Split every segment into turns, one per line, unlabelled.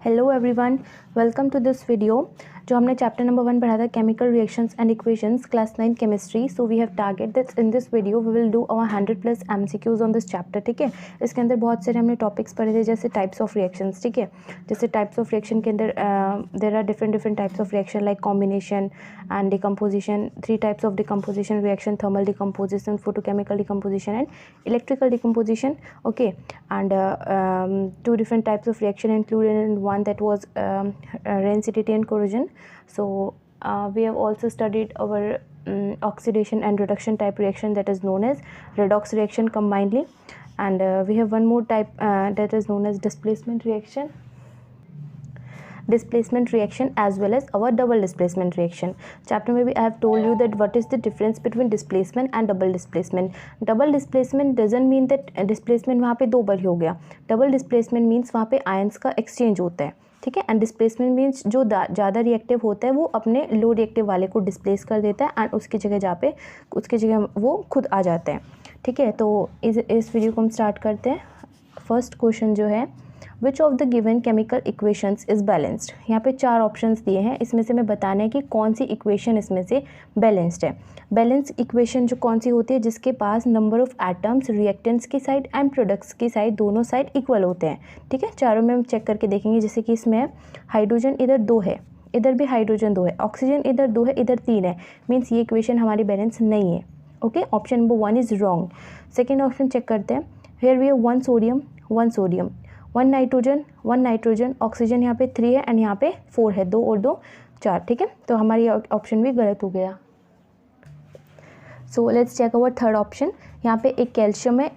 Hello everyone, welcome to this video. जो हमने chapter number 1 पढ़ा था chemical reactions and equations class 9 chemistry. So we have target that in this video we will do our 100+ MCQs on this chapter. ठीक है, इसके अंदर बहुत सारे हमने टॉपिक्स पढ़े थे, जैसे टाइप्स ऑफ रिएक्शंस। ठीक है, जैसे टाइप्स ऑफ रिएक्शन के अंदर there are different types of reaction like combination and decomposition, 3 types of decomposition reaction, thermal decomposition, photochemical decomposition and electrical decomposition. Okay, and 2 different types of reaction included in one, that was rancidity and corrosion. So we have also studied our oxidation and reduction type reaction, that is known as redox reaction combinedly, and we have one more type that is known as displacement reaction as well as our double displacement reaction. Chapter में भी I have told you that what is the difference between displacement and double displacement. Double displacement doesn't mean that displacement वहाँ पे 2 बार हो गया. Double displacement means वहाँ पे ions का exchange होता है. ठीक है, एंड डिस्प्लेसमेंट मीन्स जो ज़्यादा रिएक्टिव होता है वो अपने लो रिएक्टिव वाले को डिस्प्लेस कर देता है एंड उसकी जगह वो खुद आ जाता है. ठीक है, तो इस वीडियो को हम स्टार्ट करते हैं. फर्स्ट क्वेश्चन जो है, which of the given chemical equations is balanced. यहाँ पे 4 ऑप्शंस दिए हैं, इसमें से मैं बताना है कि कौन सी इक्वेशन इसमें से बैलेंस्ड है. बैलेंस इक्वेशन जो कौन सी होती है, जिसके पास नंबर ऑफ एटम्स रिएक्टेंट्स की साइड एंड प्रोडक्ट्स की साइड दोनों साइड इक्वल होते हैं. ठीक है, चारों में हम चेक करके देखेंगे. जैसे कि इसमें हाइड्रोजन इधर 2 है, इधर भी हाइड्रोजन 2 है, ऑक्सीजन इधर 2 है, इधर 3 है, मीन्स ये इक्वेशन हमारी बैलेंस नहीं है. Okay, option number 1 is wrong. Second option check करते हैं. Here we have 1 sodium 1 nitrogen, oxygen यहाँ पे 3 है एंड यहाँ पे 4 है, 2 और 2 4. ठीक है, तो हमारी ऑप्शन भी गलत हो गया. So let's check our third option. यहाँ पे एक कैल्शियम है.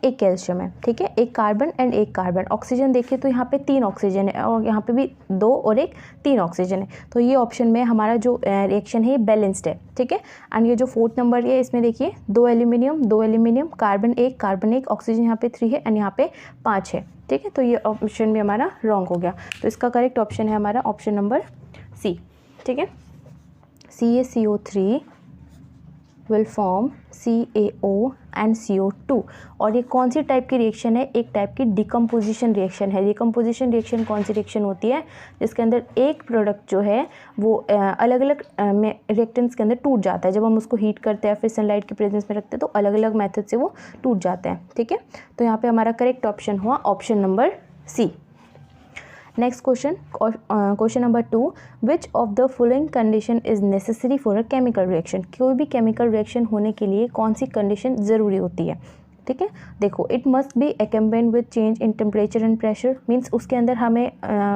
ठीक है, एक कार्बन एंड एक कार्बन. ऑक्सीजन देखिए तो यहाँ पे 3 ऑक्सीजन है और यहाँ पे भी 2 और एक 3 ऑक्सीजन है. तो ये ऑप्शन में हमारा जो रिएक्शन है ये बैलेंस्ड है. ठीक है, एंड ये जो 4th नंबर है इसमें देखिए 2 एल्यूमिनियम, कार्बन एक, ऑक्सीजन यहाँ पे 3 है एंड यहाँ पे 5 है. ठीक है, तो ये ऑप्शन भी हमारा रॉन्ग हो गया. तो इसका करेक्ट ऑप्शन है हमारा ऑप्शन नंबर सी. ठीक है, CaCO3 will form CaO and CO2. और ये कौन सी टाइप की रिएक्शन है, एक टाइप की डिकम्पोजिशन रिएक्शन है. डिकम्पोजिशन रिएक्शन कौन सी रिएक्शन होती है, जिसके अंदर एक प्रोडक्ट जो है वो अलग अलग रिएक्टेंट्स के अंदर टूट जाता है. जब हम उसको हीट करते हैं फिर सनलाइट के प्रेजेंस में रखते हैं तो अलग अलग मेथड से वो टूट जाता है. ठीक है, तो यहाँ पे हमारा करेक्ट ऑप्शन हुआ option number C. Next question number 2, which of the following condition is necessary for a chemical reaction. कोई भी केमिकल रिएक्शन होने के लिए कौन सी कंडीशन ज़रूरी होती है. ठीक है, देखो, it must be accompanied with change in temperature and pressure. Means उसके अंदर हमें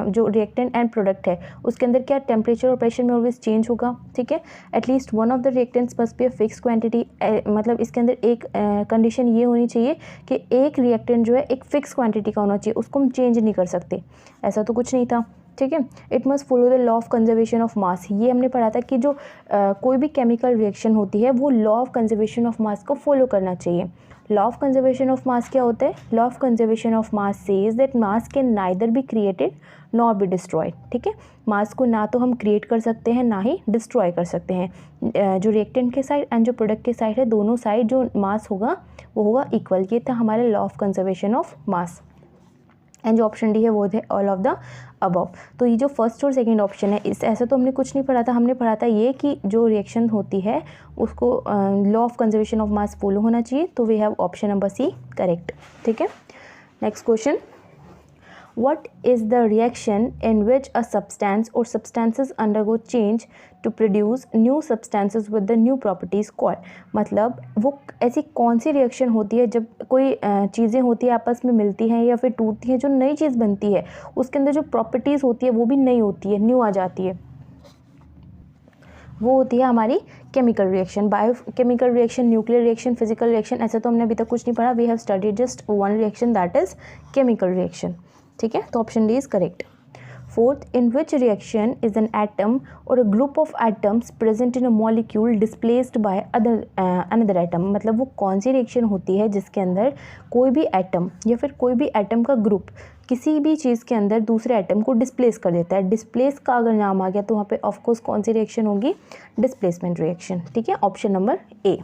जो रिएक्टेंट एंड प्रोडक्ट है उसके अंदर क्या टेम्परेचर और प्रेशर में ऑलवेज चेंज होगा. ठीक है, at least one of the reactants must be a fix quantity. मतलब इसके अंदर एक कंडीशन ये होनी चाहिए कि एक रिएक्टेंट जो है एक फिक्स क्वांटिटी का होना चाहिए, उसको हम चेंज नहीं कर सकते. ऐसा तो कुछ नहीं था. ठीक है, it must follow the law of conservation of मास. ये हमने पढ़ा था कि जो कोई भी केमिकल रिएक्शन होती है वो law of conservation of mass को फॉलो करना चाहिए. लॉ ऑफ कंजर्वेशन ऑफ मास क्या होता है, law of conservation of mass says that mass can neither be created nor be destroyed. ठीक है, मास को ना तो हम क्रिएट कर सकते हैं ना ही डिस्ट्रॉय कर सकते हैं. जो रिएक्टेंट के साइड एंड जो प्रोडक्ट के साइड है दोनों साइड जो मास होगा वो होगा इक्वल. ये था हमारे law of conservation of mass. And जो ऑप्शन डी है वो थे ऑल ऑफ द अबव. तो ये जो फर्स्ट और सेकंड ऑप्शन है इस ऐसा तो हमने कुछ नहीं पढ़ा था. हमने पढ़ा था ये कि जो रिएक्शन होती है उसको law of conservation of mass follow होना चाहिए. तो we have option number C correct. ठीक है, next question, what is the reaction in which a substance or substances undergo change to produce new substances with the new properties called. मतलब वो ऐसी कौन सी रिएक्शन होती है जब कोई चीज़ें होती है आपस में मिलती हैं या फिर टूटती हैं, जो नई चीज़ बनती है उसके अंदर जो प्रॉपर्टीज़ होती है वो भी नई होती है, न्यू आ जाती है. वो होती है हमारी chemical reaction. Biochemical reaction, nuclear reaction, physical reaction, ऐसा तो हमने अभी तक कुछ नहीं पढ़ा. We have studied just one reaction, that is chemical reaction. ठीक है, तो option D is correct. Fourth, in which reaction is an atom और a group of atoms present in a molecule displaced by another atom. मतलब वो कौन सी reaction होती है जिसके अंदर कोई भी एटम या फिर कोई भी एटम का ग्रुप किसी भी चीज़ के अंदर दूसरे एटम को डिस्प्लेस कर देता है. डिस्प्लेस का अगर नाम आ गया तो वहाँ पे ऑफकोर्स कौन सी रिएक्शन होगी, डिस्प्लेसमेंट रिएक्शन. ठीक है, ऑप्शन नंबर ए.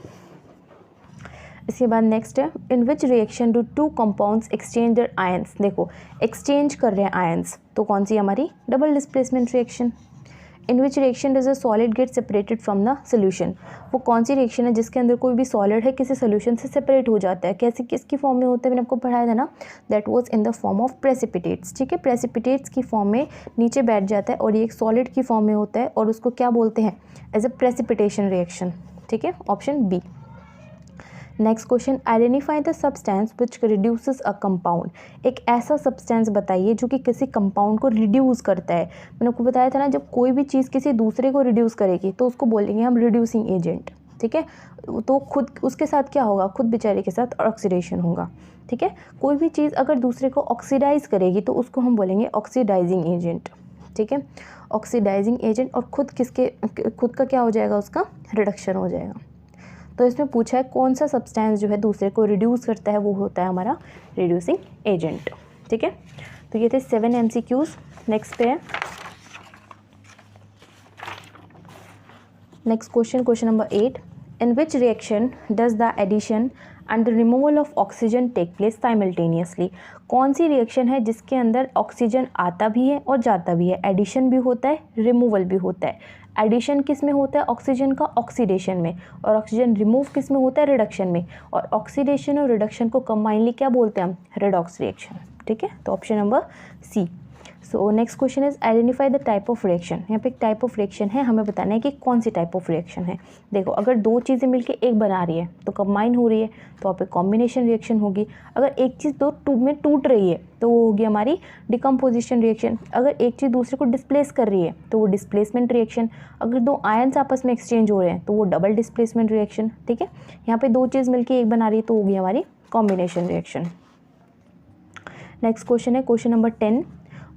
इसके बाद नेक्स्ट है in which reaction do two compounds exchange their ions. देखो एक्सचेंज कर रहे हैं आयंस, तो कौन सी हमारी double displacement reaction. In which reaction does a solid get separated from the solution. वो कौन सी रिएक्शन है जिसके अंदर कोई भी सॉलिड है किसी सोल्यूशन से सेपरेट हो जाता है। कैसे, किसकी फॉर्म में होता है, मैंने आपको पढ़ाया था ना, that was in the form of precipitates. ठीक है, प्रेसिपिटेट्स की फॉर्म में नीचे बैठ जाता है और ये एक सॉलिड की फॉर्म में होता है और उसको क्या बोलते हैं, एज अ प्रेसिपिटेशन रिएक्शन। ठीक है, option B. Next question, identify the substance which reduces a compound. एक ऐसा सब्सटेंस बताइए जो कि किसी कंपाउंड को रिड्यूस करता है। मैंने आपको बताया था ना, जब कोई भी चीज़ किसी दूसरे को रिड्यूस करेगी तो उसको बोलेंगे हम रिड्यूसिंग एजेंट। ठीक है, तो खुद उसके साथ क्या होगा, खुद बेचारे के साथ ऑक्सीडेशन होगा। ठीक है, कोई भी चीज़ अगर दूसरे को ऑक्सीडाइज करेगी तो उसको हम बोलेंगे ऑक्सीडाइजिंग एजेंट। ठीक है, ऑक्सीडाइजिंग एजेंट, और खुद का क्या हो जाएगा, उसका रिडक्शन हो जाएगा। तो इसमें पूछा है कौन सा सब्सटेंस जो है दूसरे को रिड्यूस करता है, वो होता है हमारा रिड्यूसिंग एजेंट। ठीक है, तो ये थे 7 MCQs। नेक्स्ट पे है next question, question number 8, in which reaction does the addition and the removal of oxygen take place simultaneously. कौन सी रिएक्शन है जिसके अंदर ऑक्सीजन आता भी है और जाता भी है, एडिशन भी होता है, रिमूवल भी होता है। एडिशन किस में होता है, ऑक्सीजन का ऑक्सीडेशन में, और ऑक्सीजन रिमूव किस में होता है, रिडक्शन में। और ऑक्सीडेशन और रिडक्शन को कंबाइनली क्या बोलते हैं हम, रेडॉक्स रिएक्शन। ठीक है, तो option number C. So next question is identify the type of reaction. यहाँ पे एक टाइप ऑफ रिएक्शन है, हमें बताना है कि कौन सी टाइप ऑफ रिएक्शन है। देखो, अगर दो चीज़ें मिलकर एक बना रही है तो कंबाइन हो रही है, तो वहाँ पे कॉम्बिनेशन रिएक्शन होगी। अगर एक चीज़ दो में टूट रही है तो वो होगी हमारी डिकम्पोजिशन रिएक्शन। अगर एक चीज़ दूसरे को डिस्प्लेस कर रही है तो वो डिस्प्लेसमेंट रिएक्शन। अगर दो आयंस आपस में एक्सचेंज हो रहे हैं तो वो डबल डिस्प्लेसमेंट रिएक्शन। ठीक है, यहाँ पे दो चीज़ मिलकर एक बना रही है तो होगी हमारी कॉम्बिनेशन रिएक्शन। नेक्स्ट क्वेश्चन है question number 10,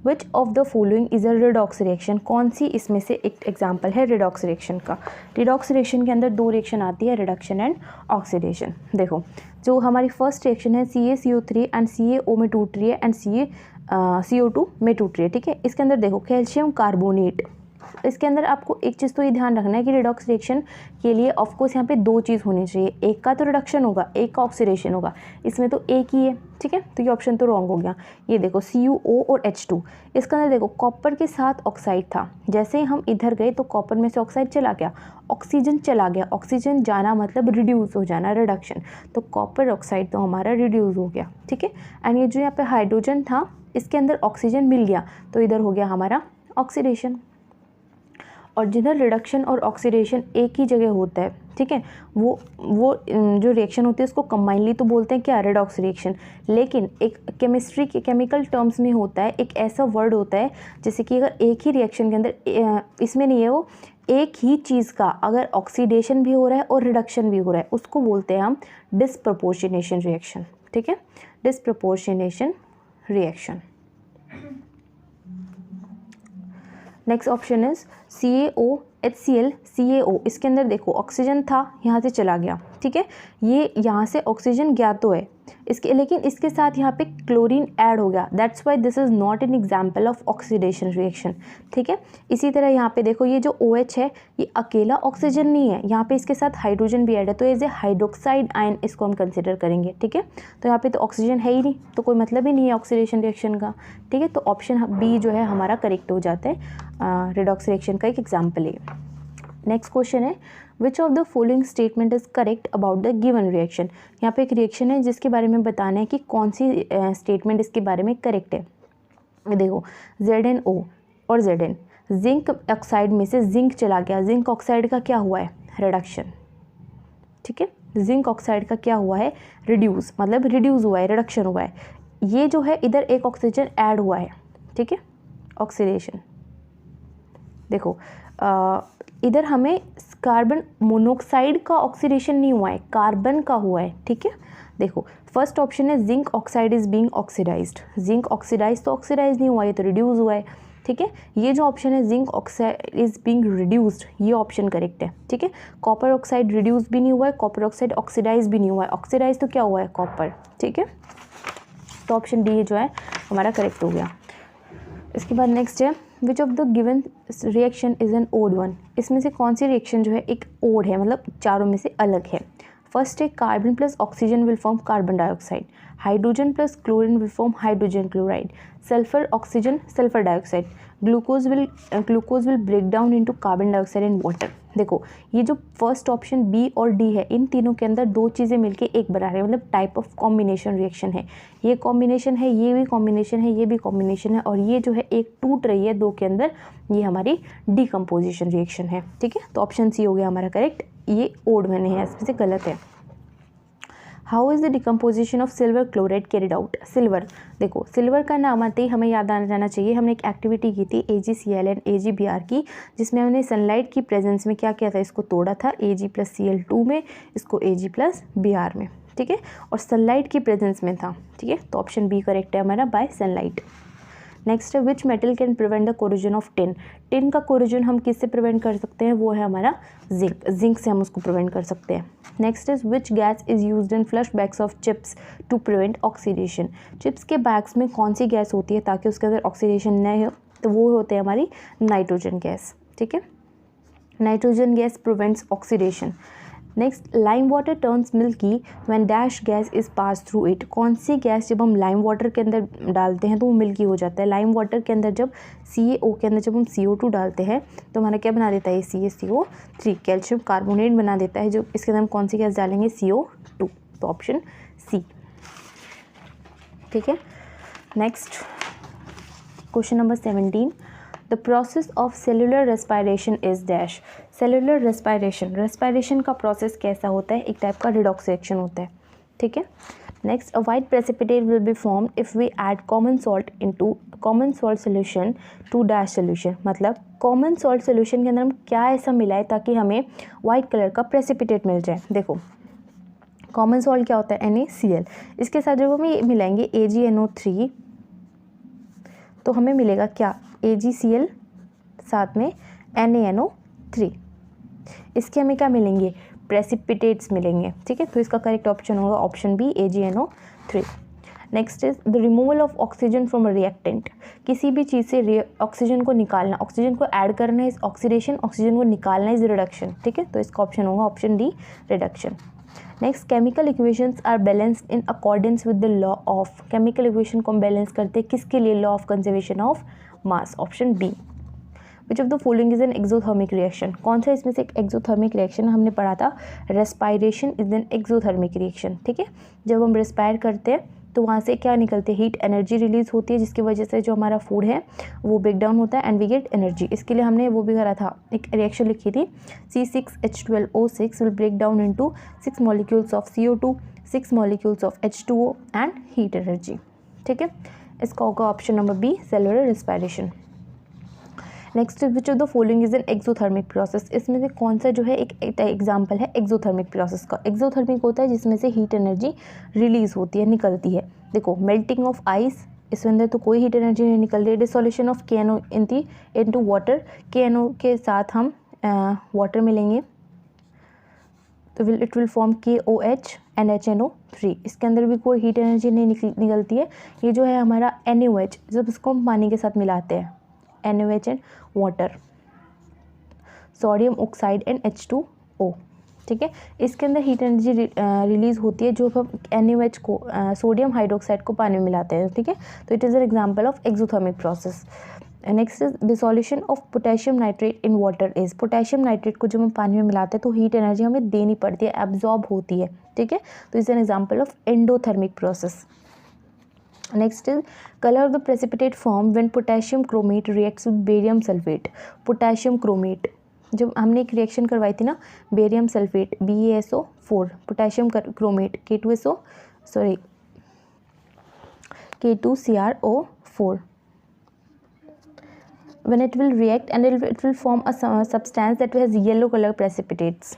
which of the following is a redox reaction. कौन सी इसमें से एक एग्जाम्पल है रिडॉक्स रिएक्शन का। रिडॉक्स रिएक्शन के अंदर दो रिएक्शन आती है, रिडक्शन एंड ऑक्सीडेशन। देखो, जो हमारी फर्स्ट रिएक्शन है CaCO3 एंड CaO में टूट रही है एंड CO2 में टूट रही है। ठीक है, इसके अंदर देखो कैल्शियम कार्बोनेट। इसके अंदर आपको एक चीज़ तो ये ध्यान रखना है कि रिडॉक्स रिएक्शन के लिए ऑफकोर्स यहाँ पे दो चीज़ होनी चाहिए, एक का तो रिडक्शन होगा, एक का ऑक्सीडेशन होगा। इसमें तो एक ही है। ठीक है, तो ये ऑप्शन तो रॉन्ग हो गया। ये देखो CuO और H2, इसके अंदर देखो कॉपर के साथ ऑक्साइड था, जैसे ही हम इधर गए तो कॉपर में से ऑक्साइड चला गया, ऑक्सीजन चला गया। ऑक्सीजन जाना मतलब रिड्यूस हो जाना, रिडक्शन। तो कॉपर ऑक्साइड तो हमारा रिड्यूस हो गया। ठीक है, एंड ये जो यहाँ पे हाइड्रोजन था इसके अंदर ऑक्सीजन मिल गया तो इधर हो गया हमारा ऑक्सीडेशन। और जिधर रिडक्शन और ऑक्सीडेशन एक ही जगह होता है, ठीक है, वो जो रिएक्शन होती है उसको कंबाइनली तो बोलते हैं क्या, रिडॉक्स रिएक्शन। लेकिन एक केमिस्ट्री के केमिकल टर्म्स में होता है, एक ऐसा वर्ड होता है जैसे कि अगर एक ही रिएक्शन के अंदर, इसमें नहीं है वो, एक ही चीज़ का अगर ऑक्सीडेशन भी हो रहा है और रिडक्शन भी हो रहा है उसको बोलते हैं हम डिस्प्रपोर्शनेशन रिएक्शन। ठीक है, disproportionation reaction. Next option is CaO HCl CaO। इसके अंदर देखो ऑक्सीजन था, यहाँ से चला गया। ठीक है, ये यहाँ से ऑक्सीजन गया तो है इसके, लेकिन इसके साथ यहाँ पे क्लोरीन ऐड हो गया, that's why this is not an example of oxidation reaction. ठीक है, इसी तरह यहाँ पे देखो ये जो OH है ये अकेला ऑक्सीजन नहीं है, यहाँ पे इसके साथ हाइड्रोजन भी ऐड है, तो एज ए हाइड्रोक्साइड आयन इसको हम कंसिडर करेंगे। ठीक है, तो यहाँ पे तो ऑक्सीजन है ही नहीं, तो कोई मतलब ही नहीं है ऑक्सीडेशन रिएक्शन का। ठीक है, तो ऑप्शन बी जो है हमारा करेक्ट हो जाता है, रिडॉक्स रिएक्शन का एक एग्जाम्पल है। नेक्स्ट क्वेश्चन है which of the following statement is correct about the given reaction. यहाँ पे एक रिएक्शन है जिसके बारे में बताना है कि कौन सी स्टेटमेंट इसके बारे में करेक्ट है। देखो ZnO और Zn, जिंक ऑक्साइड में से जिंक चला गया, जिंक ऑक्साइड का क्या हुआ है, रिडक्शन। ठीक है, जिंक ऑक्साइड का क्या हुआ है, रिड्यूस, मतलब रिड्यूस हुआ है, रिडक्शन हुआ है। ये जो है इधर एक ऑक्सीजन ऐड हुआ है। ठीक है, ऑक्सीडेशन। देखो इधर हमें कार्बन मोनोऑक्साइड का ऑक्सीडेशन नहीं हुआ है, कार्बन का हुआ है। ठीक है, देखो फर्स्ट ऑप्शन है zinc oxide is being oxidised, zinc oxidise तो ऑक्सीडाइज नहीं हुआ, ये तो रिड्यूस हुआ है। ठीक है, ये जो ऑप्शन है zinc oxide is being reduced, ये ऑप्शन करेक्ट है। ठीक है, कॉपर ऑक्साइड रिड्यूस भी नहीं हुआ है, कॉपर ऑक्साइड ऑक्सीडाइज भी नहीं हुआ है, ऑक्सीडाइज तो क्या हुआ है, कॉपर। ठीक है, तो ऑप्शन डी जो है हमारा करेक्ट हो गया। इसके बाद नेक्स्ट है which of the given reaction is an odd one. इसमें से कौन सी रिएक्शन जो है एक ओड है, मतलब चारों में से अलग है। फर्स्ट है carbon plus oxygen will form carbon dioxide, hydrogen plus chlorine will form hydrogen chloride, sulphur oxygen sulphur dioxide, glucose will break down into carbon dioxide and water. देखो ये जो फर्स्ट ऑप्शन बी और D है, इन तीनों के अंदर दो चीज़ें मिलके एक बना रही है, मतलब टाइप ऑफ कॉम्बिनेशन रिएक्शन है। ये कॉम्बिनेशन है, ये भी कॉम्बिनेशन है, ये भी कॉम्बिनेशन है, और ये जो है एक टूट रही है दो के अंदर, ये हमारी डीकम्पोजिशन रिएक्शन है। ठीक है, तो ऑप्शन सी हो गया हमारा करेक्ट। ये ओड में नहीं है, इसमें से गलत है। How is the decomposition of silver chloride carried out. Silver, देखो सिल्वर का नाम आते ही हमें याद आ जाना चाहिए, हमने एक एक्टिविटी की थी AgCl एंड AgBr की, जिसमें हमने सनलाइट की प्रेजेंस में क्या किया था, इसको तोड़ा था Ag + Cl2 में, इसको Ag + Br में। ठीक है, और सनलाइट की प्रेजेंस में था। ठीक है, तो ऑप्शन बी करेक्ट है हमारा, बाय सनलाइट। नेक्स्ट है which metal can prevent the corrosion of tin. Tin का कोरोजन हम किससे प्रिवेंट कर सकते हैं, वो है हमारा जिंक, जिंक से हम उसको प्रिवेंट कर सकते हैं। Next is which gas is used in flush bags of chips to prevent oxidation. Chips के बैग्स में कौन सी गैस होती है ताकि उसके अंदर ऑक्सीडेशन न हो, तो वो होते हैं हमारी नाइट्रोजन गैस। ठीक है, nitrogen gas prevents oxidation. Next, lime water turns milky when dash gas is pass through it. कौन सी गैस जब हम लाइम वाटर के अंदर डालते हैं तो वो मिल्की हो जाता है। लाइम वाटर के अंदर जब CaO के अंदर जब हम CO2 डालते हैं तो हमारा क्या बना देता है, CaCO3 कैल्शियम कार्बोनेट बना देता है। जो इसके अंदर हम कौन सी गैस डालेंगे, CO2, तो ऑप्शन सी। ठीक है, next question number 17, the process of cellular respiration is dash. Cellular respiration का प्रोसेस कैसा होता है, एक टाइप का रिडॉक्स रिएक्शन होता है। ठीक है, next, a white precipitate will be form if we add common salt solution to dash solution. मतलब कॉमन सॉल्ट सोल्यूशन के अंदर हम क्या ऐसा मिलाए ताकि हमें वाइट कलर का प्रेसिपिटेट मिल जाए। देखो कॉमन सॉल्ट क्या होता है, NaCl, इसके साथ जब हम ये मिलाएंगे AgNO3 तो हमें मिलेगा क्या, AgCl साथ में NaNO3, इसके हमें क्या मिलेंगे, प्रेसिपिटेट्स मिलेंगे। ठीक है, तो इसका करेक्ट ऑप्शन होगा option B, AgNO3। Next is the removal of oxygen from a reactant. किसी भी चीज़ से ऑक्सीजन को निकालना, ऑक्सीजन को ऐड करना इज ऑक्सीडेशन, ऑक्सीजन को निकालना इज रिडक्शन। ठीक है, तो इसका ऑप्शन होगा option D, reduction. Next, chemical equations are balanced in accordance with the law of. Chemical equation को हम बैलेंस करते हैं किसके लिए, law of conservation of mass, option B. Which of the following is an exothermic reaction. कौन सा इसमें से एक एक्सोथर्मिक रिएक्शन, हमने पढ़ा था respiration is an exothermic reaction. ठीक है, जब हम रेस्पायर करते हैं तो वहाँ से क्या निकलते हैं, हीट एनर्जी रिलीज होती है, जिसकी वजह से जो हमारा फूड है वो ब्रेक डाउन होता है एंड वी गेट एनर्जी। इसके लिए हमने वो भी करा था, एक रिएक्शन लिखी थी, C6H12O6 will break down into 6 molecules of CO2, 6 molecules of H2O and heat energy. ठीक है, इसका होगा option number B, cellular respiration. Next, which of the following is an exothermic process. इसमें से कौन सा जो है एक एग्जाम्पल है एक्सोथर्मिक प्रोसेस का। एक्सोथर्मिक होता है जिसमें से हीट एनर्जी रिलीज होती है, निकलती है। देखो मेल्टिंग ऑफ आइस, इसके अंदर तो कोई हीट एनर्जी नहीं निकल रही है। Dissolution of KNO into water, KNO के साथ हम वाटर मिलेंगे तो it will form KOH and HNO3। इसके अंदर भी कोई हीट एनर्जी नहीं निकलती है। ये जो है हमारा NaOH, जब इसको हम पानी के साथ मिलाते हैं, NaOH and water, sodium oxide and H2O। ठीक है, इसके अंदर हीट एनर्जी रिलीज होती है जो हम NaOH को सोडियम हाइड्रोक्साइड को पानी में मिलाते हैं। ठीक है, तो it is an example of exothermic process. Next is dissolution of potassium nitrate in water is. Potassium nitrate को जब हम पानी में मिलाते हैं तो हीट एनर्जी हमें देनी पड़ती है, एब्जॉर्ब होती है। ठीक है, तो is an example of endothermic process. Next is colour of the precipitate form when potassium chromate reacts with barium sulphate. Potassium chromate, जब हमने एक रिएक्शन करवाई थी ना, barium sulphate BaSO4, potassium chromate K2CrO4, when it will react and it will form a substance that has yellow color precipitates.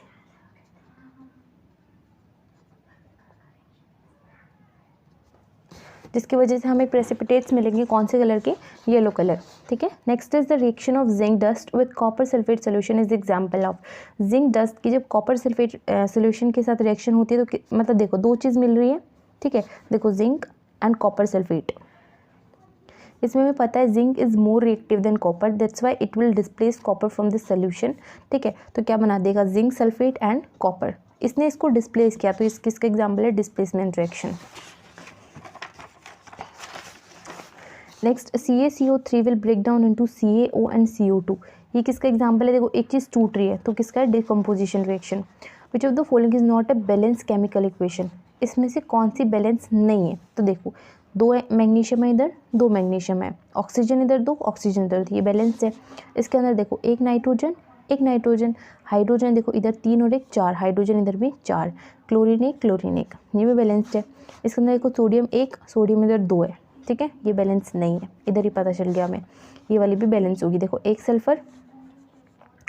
जिसकी वजह से हमें प्रेसिपिटेट्स मिलेंगे कौन से कलर के, येलो कलर। ठीक है, next is the reaction of zinc dust with copper sulphate solution is example of. Zinc dust की जब कॉपर सल्फेट सोल्यूशन के साथ रिएक्शन होती है तो मतलब देखो दो चीज़ मिल रही है। ठीक है, देखो जिंक एंड कॉपर सल्फेट, इसमें हमें पता है zinc is more reactive than copper, that's why it will displace copper from this solution. ठीक है, तो क्या बना देगा, जिंक सल्फेट एंड कॉपर। इसने इसको डिस्प्लेस किया, तो इस किसका एग्जाम्पल है, displacement reaction. Next CaCO3 will break down into CaO and CO2, ये किसका एग्जाम्पल है, देखो एक चीज़ टूट रही है तो किसका है, decomposition reaction. Which of the following is not a balance chemical equation, इसमें से कौन सी बैलेंस नहीं है, तो देखो 2 मैग्नीशियम है इधर, 2 मैग्नीशियम है, ऑक्सीजन इधर 2, ऑक्सीजन इधर 2, ये बैलेंस है। इसके अंदर देखो एक नाइट्रोजन, हाइड्रोजन देखो इधर 3 और 1 4, हाइड्रोजन इधर भी 4, क्लोरीन 1, ये भी बैलेंस्ड है। इसके अंदर देखो सोडियम 1, सोडियम इधर 2 है, ठीक है, ये बैलेंस नहीं है, इधर ही पता चल गया हमें, ये वाली भी बैलेंस होगी। देखो 1 सल्फर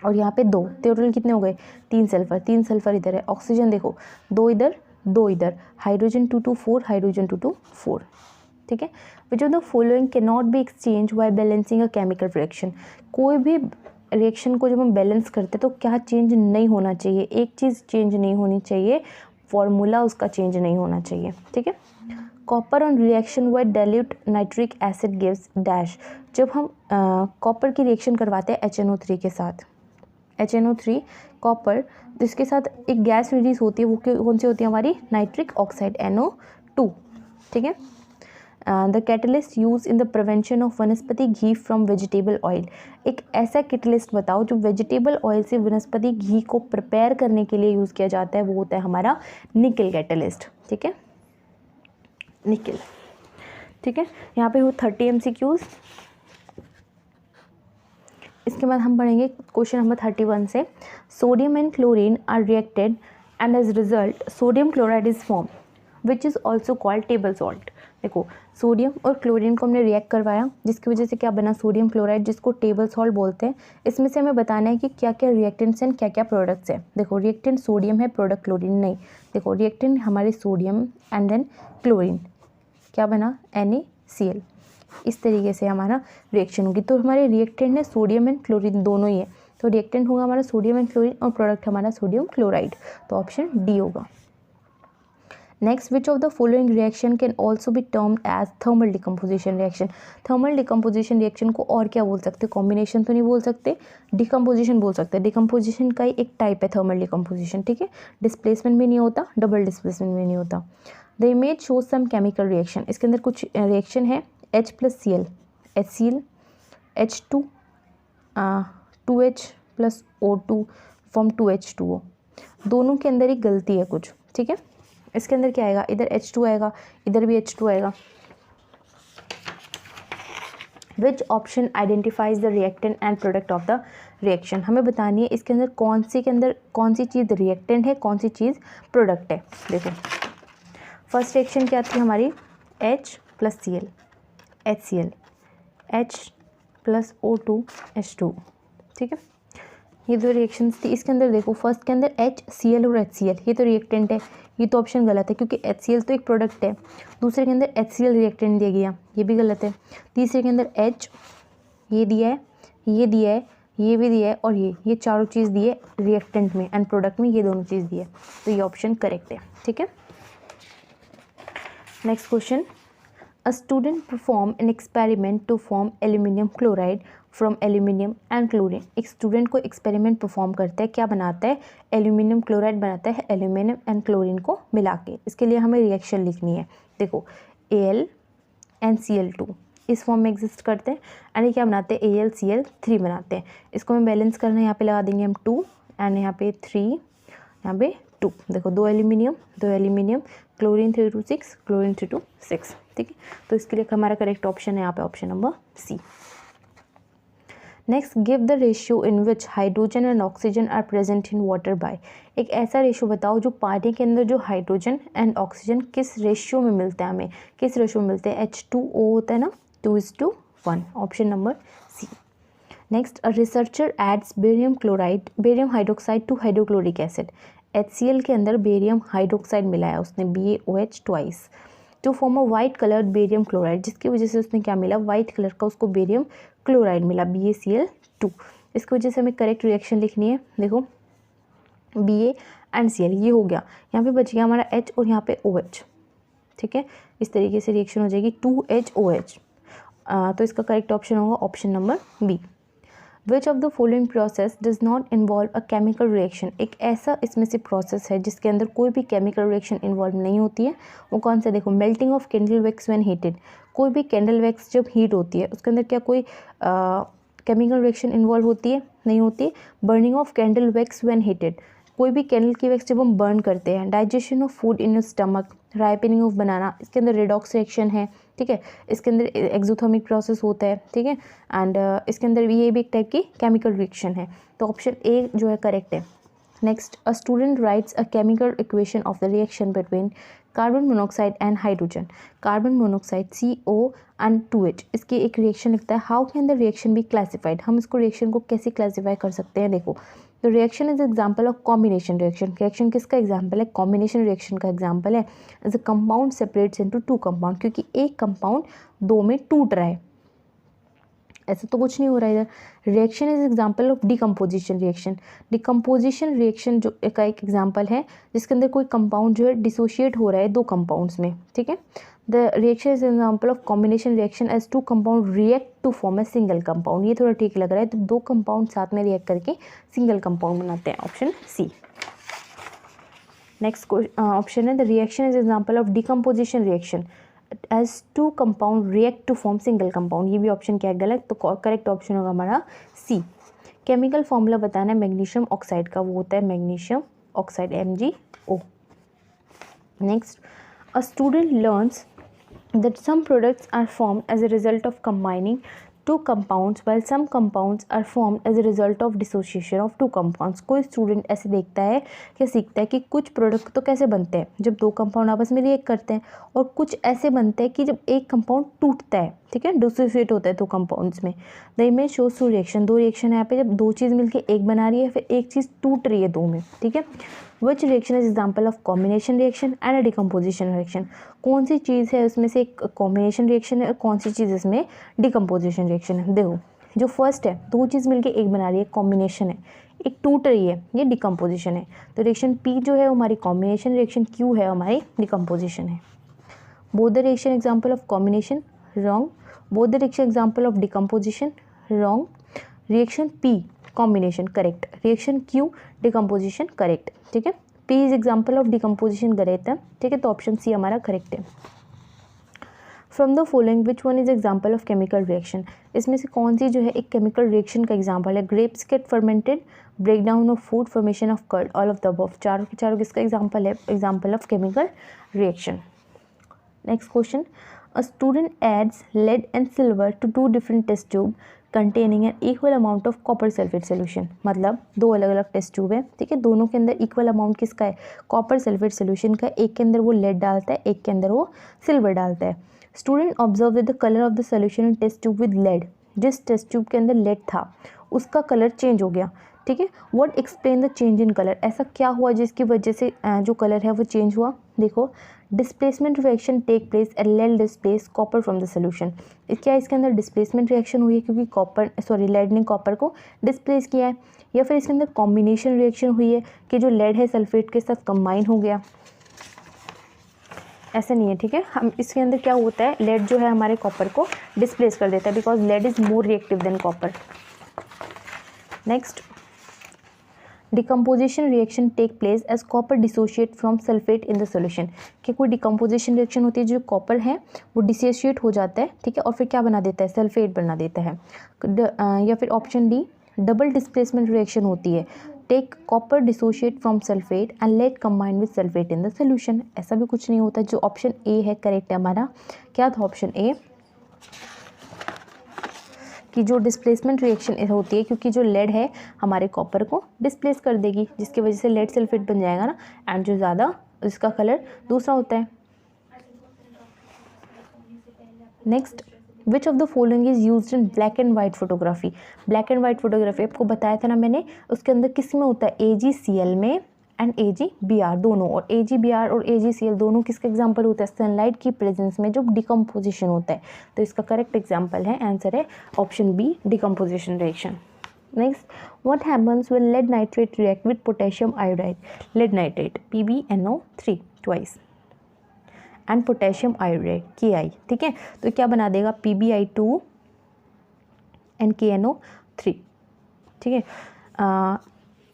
और यहाँ पे 2, टोटल कितने हो गए, 3 सल्फर इधर है, ऑक्सीजन देखो 2 इधर 2 इधर, हाइड्रोजन 2 हाइड्रोजन 2 ठीक है। Which of the following can not be exchange bye balancing a chemical reaction, कोई भी रिएक्शन को जब हम बैलेंस करते हैं तो क्या चेंज नहीं होना चाहिए, एक चीज़ चेंज नहीं होनी चाहिए, फॉर्मूला उसका चेंज नहीं होना चाहिए, ठीक है। Copper on reaction with dilute nitric acid gives dash, जब हम कॉपर की रिएक्शन करवाते हैं HNO3 के साथ, HNO3 कॉपर, जिसके साथ एक गैस रिलीज होती है, वो कौन सी होती है हमारी, नाइट्रिक ऑक्साइड NO2, ठीक है। The catalyst use in the prevention of वनस्पति घी फ्रॉम वेजिटेबल ऑयल, एक ऐसा कैटलिस्ट बताओ जो वेजिटेबल ऑयल से वनस्पति घी को प्रिपेयर करने के लिए यूज़ किया जाता है, वो होता है हमारा निकल कैटलिस्ट, ठीक है, निकल, ठीक है। यहाँ पे वो 30 MCQs। इसके बाद हम पढ़ेंगे क्वेश्चन नंबर 31 से, sodium and chlorine are reacted and as result sodium chloride is form which is also called table salt. देखो सोडियम और क्लोरीन को हमने रिएक्ट करवाया, जिसकी वजह से क्या बना, सोडियम क्लोराइड, जिसको टेबल सॉल्ट बोलते हैं। इसमें से हमें बताना है कि क्या क्या रिएक्टेंट्स हैं, क्या क्या प्रोडक्ट्स हैं। देखो रिएक्टेंट सोडियम है, प्रोडक्ट क्लोरीन नहीं। देखो रिएक्टेंट हमारे सोडियम एंड देन क्लोरीन, क्या बना, NaCl, इस तरीके से हमारा रिएक्शन होगी। तो हमारे रिएक्टेंट है सोडियम एंड क्लोरीन दोनों ही है, तो रिएक्टेंट होगा हमारा सोडियम एंड क्लोरीन और प्रोडक्ट हमारा सोडियम क्लोराइड, तो ऑप्शन डी होगा। Next, which of the following reaction can also be termed as thermal decomposition reaction. Thermal decomposition reaction को और क्या बोल सकते, कॉम्बिनेशन तो नहीं बोल सकते, डिकम्पोजिशन बोल सकते हैं। डिकम्पोजिशन का ही एक टाइप है थर्मल डिकम्पोजिशन, ठीक है। डिस्प्लेसमेंट भी नहीं होता, डबल डिस्प्लेसमेंट भी नहीं होता। The image shows some chemical reaction, इसके अंदर कुछ रिएक्शन है, H+Cl, HCl, H2 2H+O2 form 2H2O, दोनों के अंदर ही गलती है कुछ, ठीक है। इसके अंदर क्या आएगा, इधर H2 आएगा, इधर भी H2 आएगा। Which option identifies the reactant and product of the reaction, हमें बतानी है इसके अंदर कौन सी चीज़ रिएक्टेंट है, कौन सी चीज़ प्रोडक्ट है। देखो फर्स्ट रिएक्शन क्या थी हमारी, H+Cl, HCl, H+O2 H2, ठीक है। ये दो रिएक्शंस थी। इसके अंदर देखो फर्स्ट के अंदर HCl और HCl, ये तो रिएक्टेंट है, ये तो ऑप्शन गलत है क्योंकि HCl तो एक प्रोडक्ट है। दूसरे के अंदर HCl रिएक्टेंट दिया गया, ये भी गलत है। तीसरे के अंदर H, ये दिया है, ये दिया है, ये भी दिया है, और ये चारों चीज़ दिए रिएक्टेंट में, एंड प्रोडक्ट में ये दोनों चीज़ दी है, तो ये ऑप्शन करेक्ट है, ठीक है। Next question, A student perform an experiment to form aluminium chloride from aluminium and chlorine। एक स्टूडेंट को एक्सपेरिमेंट परफॉर्म करता है, क्या बनाता है, एल्यूमिनियम क्लोराइड बनाता है एल्यूमिनियम एंड क्लोरीन को मिला के। इसके लिए हमें रिएक्शन लिखनी है। देखो AlNCl2 इस फॉर्म में एग्जिस्ट करते हैं, एंड ये क्या बनाते हैं, AlCl3 बनाते हैं। इसको हमें बैलेंस करना है, यहाँ पे लगा देंगे हम 2 एंड यहाँ पे 3, यहाँ पे 2। देखो 2 aluminium, chlorine 3 to 6, chlorine 3 to 6, ठीक है। तो इसके लिए हमारा करेक्ट ऑप्शन है यहाँ पे option number C. Next, give the ratio in which hydrogen and oxygen are present in water by. एक ऐसा रेशियो बताओ जो पानी के अंदर जो हाइड्रोजन एंड ऑक्सीजन किस रेशियो में मिलता है, हमें किस रेशियो में मिलते हैं, H2O होता है ना, 2:1, option number C. Next, a researcher adds barium hydroxide to hydrochloric acid. HCl के अंदर बेरियम हाइड्रोक्साइड मिलाया उसने, BaOH twice, to form a white coloured barium chloride, जिसकी वजह से उसने क्या मिला, वाइट कलर का उसको बेरियम क्लोराइड मिला, BaCl2। इसकी वजह से हमें करेक्ट रिएक्शन लिखनी है। देखो Ba एंड Cl, ये हो गया, यहाँ पे बच गया हमारा H और यहाँ पे OH, ठीक है। इस तरीके से रिएक्शन हो जाएगी 2HOH, तो इसका करेक्ट ऑप्शन होगा option number B. Which of the following process does not involve a chemical reaction, एक ऐसा इसमें से प्रोसेस है जिसके अंदर कोई भी केमिकल रिएक्शन इन्वॉल्व नहीं होती है, वो कौन सा? देखो, melting of candle wax when heated, कोई भी कैंडल वैक्स जब हीट होती है उसके अंदर क्या कोई केमिकल रिएक्शन इन्वॉल्व होती है? नहीं होती। Burning of candle wax when heated, कोई भी कैंडल की वैक्स जब हम बर्न करते हैं। Digestion of food in your stomach, ripening of बनाना, इसके अंदर रेडॉक्स रिएक्शन है, ठीक है, इसके अंदर एक्सोथर्मिक प्रोसेस होता है, ठीक है, एंड इसके अंदर ये भी एक टाइप की केमिकल रिएक्शन है, तो ऑप्शन ए जो है करेक्ट है। Next, a student rights a chemical equation of the reaction between carbon monoxide and hydrogen, carbon monoxide CO and 2H, इसकी एक रिएक्शन लिखता है। How can the reaction be classified, हम इसको रिएक्शन को कैसे क्लासीफाई कर सकते हैं? देखो, तो reaction is example of combination reaction, reaction किसका एग्जाम्पल है? कॉम्बिनेशन रिएक्शन का एग्जाम्पल है। As a compound separates into 2 compound, क्योंकि एक कंपाउंड 2 में टूट रहा है, ऐसा तो कुछ नहीं हो रहा है इधर। Reaction is example of decomposition reaction, decomposition reaction जो का एक एग्जाम्पल है जिसके अंदर कोई कंपाउंड जो है डिसोशिएट हो रहा है 2 कंपाउंड्स में, ठीक है। The reaction is example of combination reaction as 2 compound react to form a single compound, ये थोड़ा ठीक लग रहा है, तो 2 कंपाउंड साथ में रिएक्ट करके सिंगल कंपाउंड बनाते हैं, ऑप्शन सी। नेक्स्ट ऑप्शन है the reaction is example of decomposition reaction as 2 compound react to form single compound, ये भी ऑप्शन क्या है? गलत, तो करेक्ट ऑप्शन होगा हमारा सी। केमिकल फॉर्मूला बताना है मैग्नीशियम ऑक्साइड का, वो होता है magnesium oxide MgO। Next, a student learns that some products are formed as a result of combining 2 compounds while some compounds are formed as a result of dissociation of 2 compounds। कोई student ऐसे देखता है या सीखता है कि कुछ product तो कैसे बनते हैं जब 2 कंपाउंड आपस में रिएक्ट करते हैं, और कुछ ऐसे बनते हैं कि जब एक कंपाउंड टूटता है, ठीक है, डिसोसिएट होता है 2 कंपाउंड्स में। The image shows 2 reaction, 2 reaction है यहाँ पे, जब 2 चीज़ मिलकर एक बना रही है, फिर एक चीज़ टूट रही है 2 में, ठीक है। विच reaction is example of combination reaction and a decomposition reaction, कौन सी चीज़ है उसमें से एक कॉम्बिनेशन रिएक्शन है और कौन सी चीज़ इसमें डिकम्पोजिशन रिएक्शन है? देखो, जो फर्स्ट है 2 चीज़ मिलके एक बना रही है, कॉम्बिनेशन है, एक टूट रही है, ये डिकम्पोजिशन है, तो रिएक्शन P जो है हमारी कॉम्बिनेशन, रिएक्शन Q है हमारी डिकम्पोजिशन है। Both the reaction example of combination, wrong. Both the reaction example of decomposition, wrong. Reaction P combination, correct. Reaction Q decomposition, correct, ठीक है। P is example of decomposition, गलत है, ठीक है, तो ऑप्शन सी हमारा करेक्ट है। From the following which one is example of chemical reaction, इसमें से कौन सी जो है एक केमिकल रिएक्शन का एग्जाम्पल है? Grapes get fermented, break down of food, formation of curd, all of the above, चारों के चारों किसका एग्जाम्पल है? Example of chemical reaction. Next question, a student adds lead and silver to 2 different test tube containing an equal amount of copper sulphate solution, मतलब 2 अलग अलग test tube है, ठीक है, दोनों के अंदर इक्वल अमाउंट किसका है? कॉपर सल्फेट सोल्यूशन का, एक के अंदर वो लेड डालता है, एक के अंदर वो सिल्वर डालता है। Student observe that the colour of the solution in test tube with lead, जिस टेस्ट ट्यूब के अंदर लेड था उसका कलर चेंज हो गया, ठीक है। What explain the change in colour, ऐसा क्या हुआ जिसकी वजह से जो कलर है वो चेंज हुआ? देखो, displacement reaction take place and lead displace copper from the solution, क्या इसके अंदर डिस्प्लेसमेंट रिएक्शन हुई है क्योंकि लेड ने कॉपर को डिस्प्लेस किया है, या फिर इसके अंदर कॉम्बिनेशन रिएक्शन हुई है कि जो लेड है सल्फेट के साथ कंबाइन हो गया? ऐसा नहीं है, ठीक है, हम इसके अंदर क्या होता है, लेड जो है हमारे कॉपर को डिस्प्लेस कर देता है because lead is more reactive than copper. Next, decomposition reaction take place as copper dissociate from sulphate in the solution, कि कोई डिकम्पोजिशन रिएक्शन होती है जो कॉपर है वो डिसोशिएट हो जाता है, ठीक है, और फिर क्या बना देता है? सल्फेट बना देता है। या फिर option D, double displacement reaction होती है, take copper dissociate from sulphate and lead combine with sulphate in the solution, ऐसा भी कुछ नहीं होता, जो ऑप्शन ए है करेक्ट है हमारा। क्या था ऑप्शन ए, कि जो डिस्प्लेसमेंट रिएक्शन होती है क्योंकि जो लेड है हमारे कॉपर को डिस्प्लेस कर देगी, जिसकी वजह से लेड सल्फेट बन जाएगा ना, एंड जो ज़्यादा इसका कलर दूसरा होता है। Next, which of the following is used in black and white photography, black and white photography आपको बताया था ना मैंने, उसके अंदर किस में होता है? AgCl में एंड AgBr दोनों, और AgBr और AgCl दोनों किसका एग्जाम्पल होता है? सनलाइट की प्रेजेंस में जो डिकम्पोजिशन होता है, तो इसका करेक्ट एग्जाम्पल है, आंसर है option B, decomposition reaction. Next, what happens when lead nitrate react with potassium iodide, lead nitrate PbNO3 twice and potassium iodide Ki, ठीक है, तो क्या बना देगा? PbI2 एंड KNO3, ठीक है।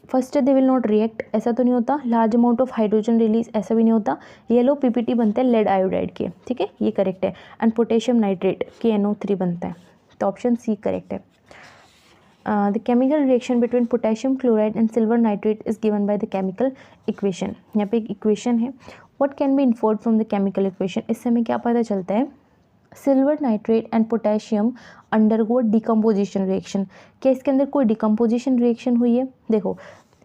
First they will not react, ऐसा तो नहीं होता। Large amount of hydrogen release, ऐसा भी नहीं होता। येलो पीपीटी बनते हैं लेड आयोडाइड के, ठीक है, ये करेक्ट है। एंड पोटेशियम नाइट्रेट KNO3 बनता है, तो ऑप्शन सी करेक्ट है। The chemical reaction between potassium chloride and silver nitrate is given by the chemical equation. यहाँ पे एक इक्वेशन है, what can be inferred from the chemical equation. इससे हमें क्या पता चलता है, silver nitrate and potassium undergo decomposition reaction. क्या इसके अंदर कोई डिकम्पोजिशन रिएक्शन हुई है? देखो,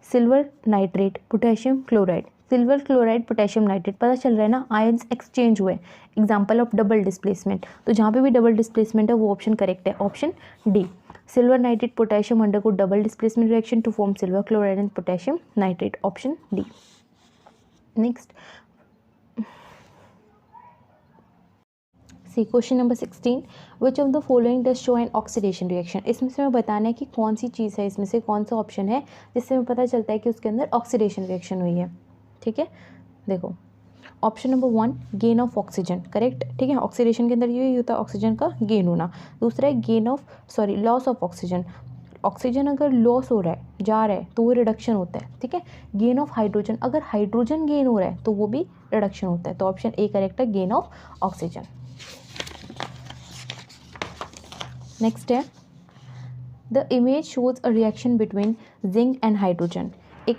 silver nitrate potassium chloride, silver chloride potassium nitrate, पता चल रहा है ना, आयंस एक्सचेंज हुए, एग्जाम्पल ऑफ डबल डिस्प्लेसमेंट। तो जहाँ पे भी डबल डिस्प्लेसमेंट है वो ऑप्शन करेक्ट है, option D. Silver nitrate potassium undergo double displacement reaction to form silver chloride and potassium nitrate, option D. Next सी question number 16, which of the following does show an oxidation reaction. इसमें से हमें बताना है कि कौन सी चीज़ है, इसमें से कौन सा ऑप्शन है जिससे हमें पता चलता है कि उसके अंदर ऑक्सीडेशन रिएक्शन हुई है, ठीक है। देखो, option number 1 gain of oxygen, correct, ठीक है। ऑक्सीडेशन के अंदर यही होता है, ऑक्सीजन का गेन होना। दूसरा है लॉस ऑफ ऑक्सीजन, ऑक्सीजन अगर लॉस हो रहा है, जा रहा है, तो वो रिडक्शन होता है, ठीक है। गेन ऑफ हाइड्रोजन, अगर हाइड्रोजन गेन हो रहा है तो वो भी रिडक्शन होता है, तो ऑप्शन ए करेक्ट है, गेन ऑफ ऑक्सीजन। नेक्स्ट है, the image shows a reaction between zinc and hydrogen. एक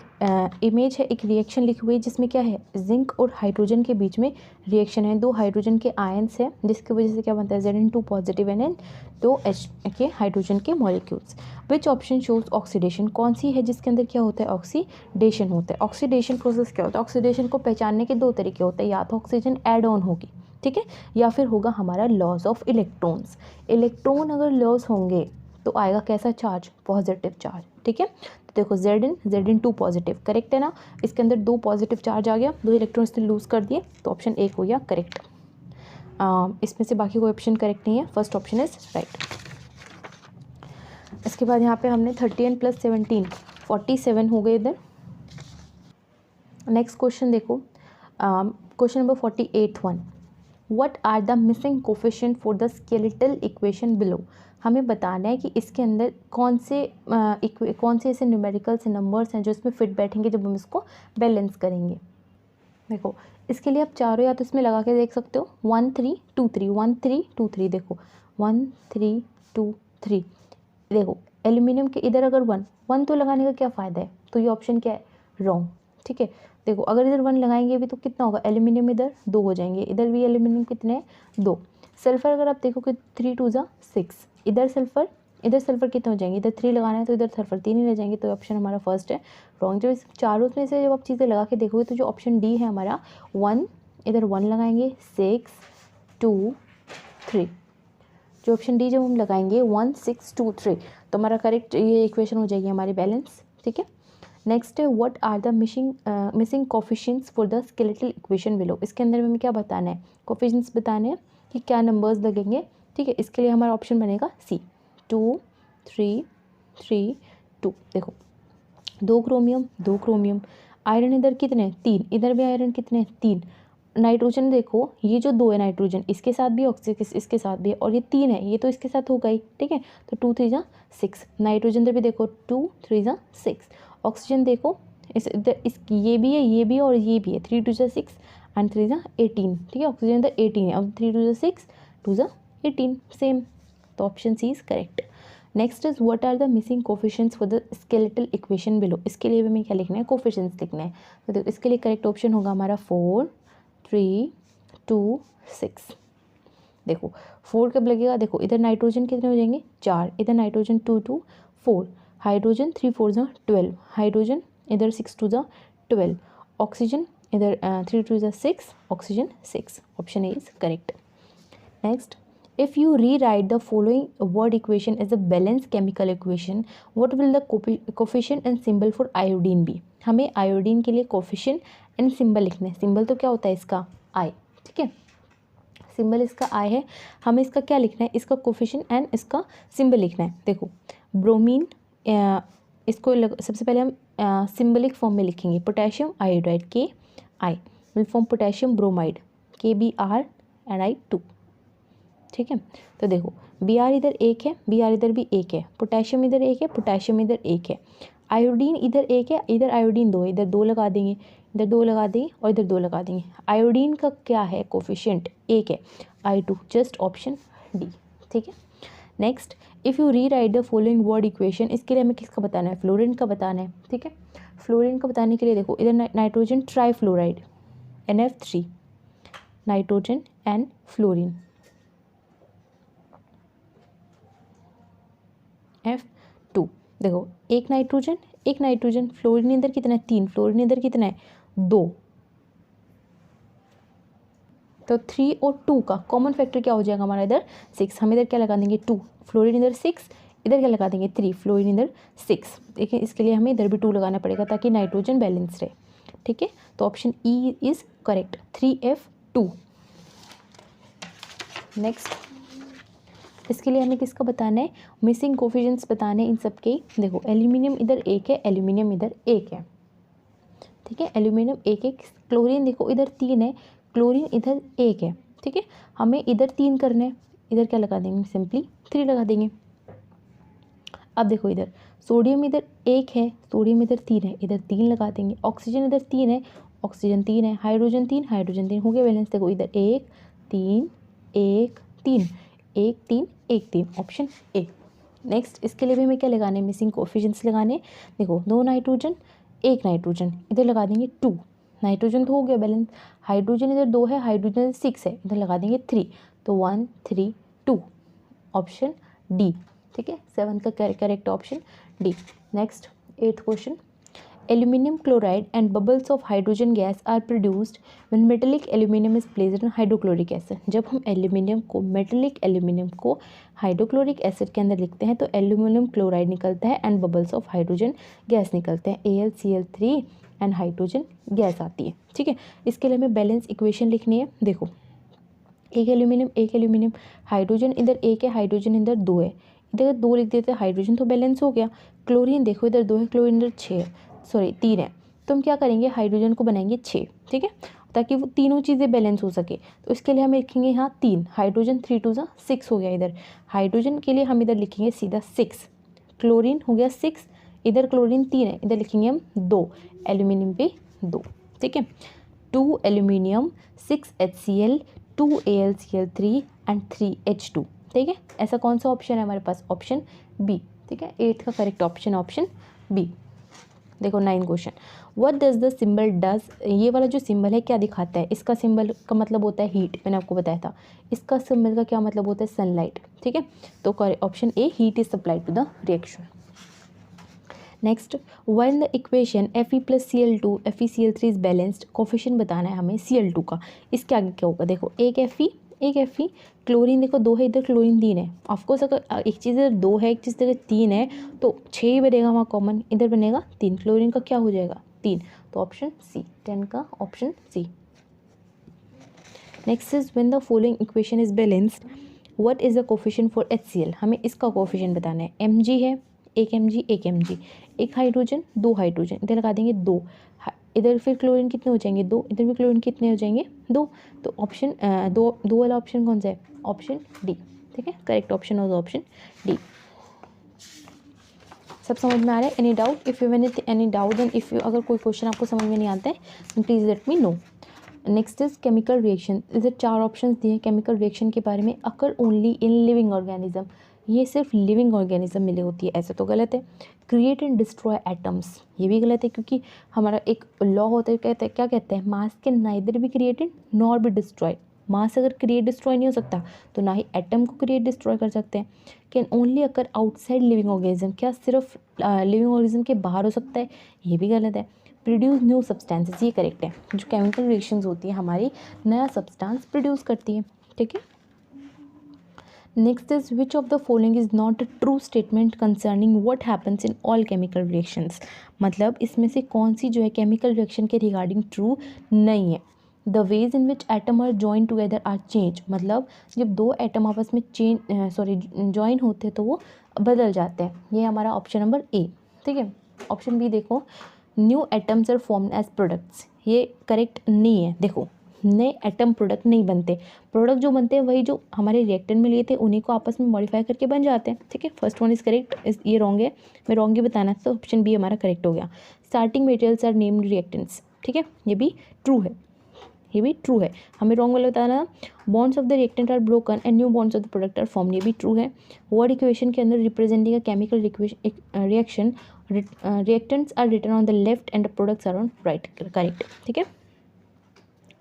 इमेज है, एक रिएक्शन लिखी हुई है जिसमें क्या है, जिंक और हाइड्रोजन के बीच में रिएक्शन है। दो हाइड्रोजन के आयंस है जिसकी वजह से क्या बनता है, Zn2 पॉजिटिव एंड दो H के हाइड्रोजन के molecules. Which option shows oxidation, कौन सी है जिसके अंदर क्या होता है, ऑक्सीडेशन होता है। ऑक्सीडेशन प्रोसेस क्या होता है, ऑक्सीडेशन को पहचानने के दो तरीके होते हैं, या तो ऑक्सीजन एड ऑन होगी, ठीक है, या फिर होगा हमारा लॉस ऑफ इलेक्ट्रॉन्स। इलेक्ट्रॉन अगर लॉस होंगे तो आएगा कैसा चार्ज, पॉजिटिव चार्ज, ठीक है। तो देखो Zn2 पॉजिटिव, करेक्ट है ना, इसके अंदर दो पॉजिटिव चार्ज आ गया, दो इलेक्ट्रॉन्स ने लूज कर दिए, तो ऑप्शन ए हो गया करेक्ट। इसमें से बाकी कोई ऑप्शन करेक्ट नहीं है, फर्स्ट ऑप्शन इज राइट। इसके बाद यहाँ पे हमने 30 + 17 47 हो गए इधर। नेक्स्ट क्वेश्चन देखो, question number 48 1, what are the missing coefficient for the skeletal equation below. हमें बताना है कि इसके अंदर कौन से ऐसे न्यूमेरिकल्स नंबर्स हैं जो इसमें फिट बैठेंगे जब हम इसको बैलेंस करेंगे। देखो, इसके लिए आप चारों या तो इसमें लगा के देख सकते हो, 1 3 2 3 1 3 2 3, देखो 1 3 2 3। देखो एल्यूमिनियम के इधर अगर 1 तो लगाने का क्या फ़ायदा है, तो ये ऑप्शन क्या है, रॉन्ग, ठीक है। देखो अगर इधर 1 लगाएंगे भी तो कितना होगा, एल्यूमिनियम इधर 2 हो जाएंगे, इधर भी एल्यूमिनियम कितने हैं, 2। सल्फर अगर आप देखो कि 3 2 6, इधर सल्फर कितने हो जाएंगे, इधर 3 लगाना है तो इधर सल्फर 3 ही रह जाएंगे, तो ऑप्शन हमारा फर्स्ट है रॉन्ग। जब इस चारों में से जब आप चीज़ें लगा के देखोगे तो जो ऑप्शन डी है हमारा 1, इधर 1 लगाएंगे, 6 2 3, जो ऑप्शन डी जब हम लगाएंगे 1 6 2 3, तो हमारा करेक्ट ये इक्वेशन हो जाएगी हमारी बैलेंस, ठीक है। नेक्स्ट है, what are the missing coefficients for the skeletal equation below. इसके अंदर हमें क्या बताना है, कोफिशिएंट्स बताने हैं कि क्या नंबर्स लगेंगे, ठीक है। इसके लिए हमारा ऑप्शन बनेगा सी, 2 3 3 2। देखो 2 क्रोमियम, आयरन इधर कितने, 3, इधर भी आयरन कितने, 3। नाइट्रोजन देखो, ये जो 2 है नाइट्रोजन, इसके साथ भी ऑक्सीजन इसके साथ भी है, और ये 3 है, ये तो इसके साथ होगा ही, ठीक है। तो 2 3 6, नाइट्रोजन इधर भी देखो 2 3 6। ऑक्सीजन देखो ये भी है, ये भी है और ये भी है, 3 2 6 एंड 3 18, ठीक है। ऑक्सीजन इधर 18 है, अब 3 2 6 2 18, सेम, तो option C is correct. Next is what are the missing coefficients for the skeletal equation below. इसके लिए भी हमें क्या लिखना है, कोफिशिएंट्स लिखना है। तो देखो इसके लिए करेक्ट ऑप्शन होगा हमारा 4 3 2 6। देखो 4 कब लगेगा, देखो इधर नाइट्रोजन कितने हो जाएंगे, 4, इधर नाइट्रोजन 2 2 4, हाइड्रोजन 3 4 12, हाइड्रोजन इधर 6 2 12, ऑक्सीजन इधर 3 2 6, oxygen 6, option A is correct. Next, if you rewrite the following word equation as a balanced chemical equation, what will the coefficient and symbol for iodine be। हमें iodine के लिए coefficient and symbol लिखना है। Symbol तो क्या होता है इसका, आई, ठीक है, सिंबल इसका आई है, हमें इसका क्या लिखना है, इसका कोफिशिएंट एंड इसका सिंबल लिखना है। देखो ब्रोमीन, इसको सबसे पहले हम सिंबलिक फॉर्म में लिखेंगे, पोटेशियम आयोडाइड के I will form potassium bromide KBr and I2, ठीक है। तो देखो Br इधर एक है, Br इधर भी एक है, पोटेशियम इधर एक है, पोटेशियम इधर एक है, आयोडीन इधर एक है, इधर आयोडीन दो है, इधर दो लगा देंगे, इधर दो लगा देंगे और इधर दो लगा देंगे। आयोडीन का क्या है कोफिशिएंट, एक है, I2, जस्ट ऑप्शन डी। ठीक है। नेक्स्ट, इफ़ यू री right the following word equation, इसके लिए हमें किसका बताना है, फ्लोरीन का बताना है। ठीक है। फ्लोरीन का बताने के लिए देखो इधर nitrogen trifluoride NF3, nitrogen and fluorine F2। देखो एक नाइट्रोजन, फ्लोरीन इधर कितना है 3, फ्लोरीन इधर कितना है 2, तो 3 और 2 का कॉमन फैक्टर क्या हो जाएगा हमारा इधर 6। हम इधर क्या लगा देंगे 2, फ्लोरीन इधर 6, इधर क्या लगा देंगे 3, फ्लोरीन इधर 6। देखिए इसके लिए हमें इधर भी 2 लगाना पड़ेगा ताकि नाइट्रोजन बैलेंस रहे। ठीक है। तो option E is correct, 3F2। Next, इसके लिए हमें किसका बताना है, मिसिंग कोफिशिएंट्स बताने इन सब के। देखो एल्यूमिनियम इधर एक है, एल्यूमिनियम इधर एक है। ठीक है, एल्यूमिनियम एक है। क्लोरीन देखो इधर 3 है, क्लोरीन इधर एक है। ठीक है, हमें इधर 3 करना है, इधर क्या लगा देंगे, सिंपली 3 लगा देंगे। अब देखो इधर सोडियम इधर एक है, सोडियम इधर 3 है, इधर 3 लगा देंगे। ऑक्सीजन इधर 3 है, ऑक्सीजन 3 है, हाइड्रोजन 3, हाइड्रोजन 3, हो गया बैलेंस। देखो इधर 1 3 1 3 1 3 1 3, ऑप्शन ए। नेक्स्ट, इसके लिए भी हमें क्या लगाने, मिसिंग कोफिशिएंट्स लगाने। देखो 2 नाइट्रोजन 1 नाइट्रोजन, इधर लगा देंगे 2, नाइट्रोजन तो हो गया बैलेंस। हाइड्रोजन इधर 2 है, हाइड्रोजन 6 है, इधर लगा देंगे 3, तो 1 3 2, ऑप्शन डी। ठीक है, 7 का correct option D. Next 8th question, aluminium chloride and bubbles of hydrogen gas are produced when metallic aluminium is placed in hydrochloric acid. जब हम मेटेलिक एल्यूमिनियम को हाइड्रोक्लोरिक एसिड के अंदर लिखते हैं तो एल्यूमिनियम क्लोराइड निकलता है and bubbles of hydrogen gas निकलते हैं, AlCl3 एंड हाइड्रोजन गैस आती है। ठीक है, इसके लिए हमें बैलेंस इक्वेशन लिखनी है। देखो एक एल्यूमिनियम, हाइड्रोजन इधर एक है, हाइड्रोजन इधर 2 है, इधर 2 लिख देते हैं, हाइड्रोजन तो बैलेंस हो गया। क्लोरीन देखो इधर 2 है, क्लोरीन इधर 3 है, तो हम क्या करेंगे, हाइड्रोजन को बनाएंगे 6। ठीक है, ताकि वो तीनों चीज़ें बैलेंस हो सके। तो इसके लिए हम लिखेंगे यहाँ 3, हाइड्रोजन 3 2 6 हो गया। इधर हाइड्रोजन के लिए हम इधर लिखेंगे सीधा 6, क्लोरीन हो गया 6, इधर क्लोरीन 3 है, इधर लिखेंगे हम 2, एल्यूमिनियम पे 2। ठीक है, 2 aluminium 6 HCl 2 AlCl3 and 3 H2। ठीक है, ऐसा कौन सा ऑप्शन है हमारे पास, ऑप्शन बी। ठीक है, 8th का करेक्ट ऑप्शन ऑप्शन बी। देखो 9 question, what does the symbol does, ये वाला जो सिंबल है क्या दिखाता है, इसका सिंबल का मतलब होता है हीट, मैंने आपको बताया था। इसका सिंबल का क्या मतलब होता है, सनलाइट। ठीक है, तो option A, heat is supplied to the reaction. Next, when the equation Fe+Cl2 FeCl3 is balanced, coefficient बताना है हमें Cl2 का। इसके आगे क्या होगा, देखो एक Fe, क्लोरीन देखो 2 है, इधर क्लोरीन 3 है। ऑफकोर्स अगर एक चीज़ इधर 2 है, एक चीज़ इधर 3 है, तो 6 ही बनेगा वहाँ कॉमन, इधर बनेगा 3, क्लोरीन का क्या हो जाएगा 3, तो ऑप्शन सी, 10 का option C. Next is when the following equation is balanced, what is the coefficient for HCl, हमें इसका कोफिशिएंट बताना है। Mg है, एक Mg, एक हाइड्रोजन 2 हाइड्रोजन, इधर लगा देंगे 2, इधर फिर क्लोरीन कितने हो जाएंगे 2, इधर भी क्लोरीन कितने हो जाएंगे 2, तो ऑप्शन 2 वाला ऑप्शन कौन सा है, ऑप्शन डी। ठीक है, करेक्ट ऑप्शन होगा ऑप्शन डी। सब समझ में आ रहा है, any doubt, if you any doubt then if you, अगर कोई क्वेश्चन आपको समझ में नहीं आता है please let me know. Next is chemical reaction, इधर 4 ऑप्शन दिए केमिकल रिएक्शन के बारे में। Occur only in living organism, ये सिर्फ लिविंग ऑर्गेनिज्म में होती है, ऐसा तो गलत है। क्रिएट एंड डिस्ट्रॉय एटम्स, ये भी गलत है, क्योंकि हमारा एक लॉ होता है, कहते हैं क्या कहते हैं, mass can neither be created nor be destroy. Mass अगर क्रिएट डिस्ट्रॉय नहीं हो सकता तो ना ही एटम को क्रिएट डिस्ट्रॉय कर सकते हैं। Can only occur outside living organism, क्या सिर्फ लिविंग ऑर्गेनिज्म के बाहर हो सकता है, ये भी गलत है। प्रोड्यूस न्यू सब्सटेंसेस, ये करेक्ट है, जो केमिकल रिएक्शंस होती है हमारी नया सब्सटेंस प्रोड्यूस करती है। ठीक है, next is which of the following is not a true statement concerning what happens in all chemical reactions, मतलब इसमें से कौन सी जो है केमिकल रिएक्शन के रिगार्डिंग ट्रू नहीं है। The ways in which atom are join together are change, मतलब जब 2 एटम आपस में जॉइन होते हैं तो वो बदल जाते हैं, ये हमारा ऑप्शन नंबर ए। ठीक है, ऑप्शन बी देखो, new atoms are formed as products, ये करेक्ट नहीं है। देखो नए एटम प्रोडक्ट नहीं बनते। प्रोडक्ट जो बनते हैं वही जो हमारे रिएक्टेंट में लिए थे उन्हीं को आपस में मॉडिफाई करके बन जाते हैं। ठीक है, फर्स्ट वन इज करेक्ट, ये रॉन्ग है, मैं रॉन्ग ही बताना था, तो ऑप्शन बी हमारा करेक्ट हो गया। Starting materials are named reactants. ठीक है, ये भी ट्रू है, ये भी ट्रू है, हमें रॉन्ग वाला बताना। Bonds of the reactant are broken and new bonds of the product are form, ये भी ट्रू है। वर्ड इक्वेशन के अंदर representing a chemical reaction, reactants are written on the left and the products are on right, correct. ठीक है,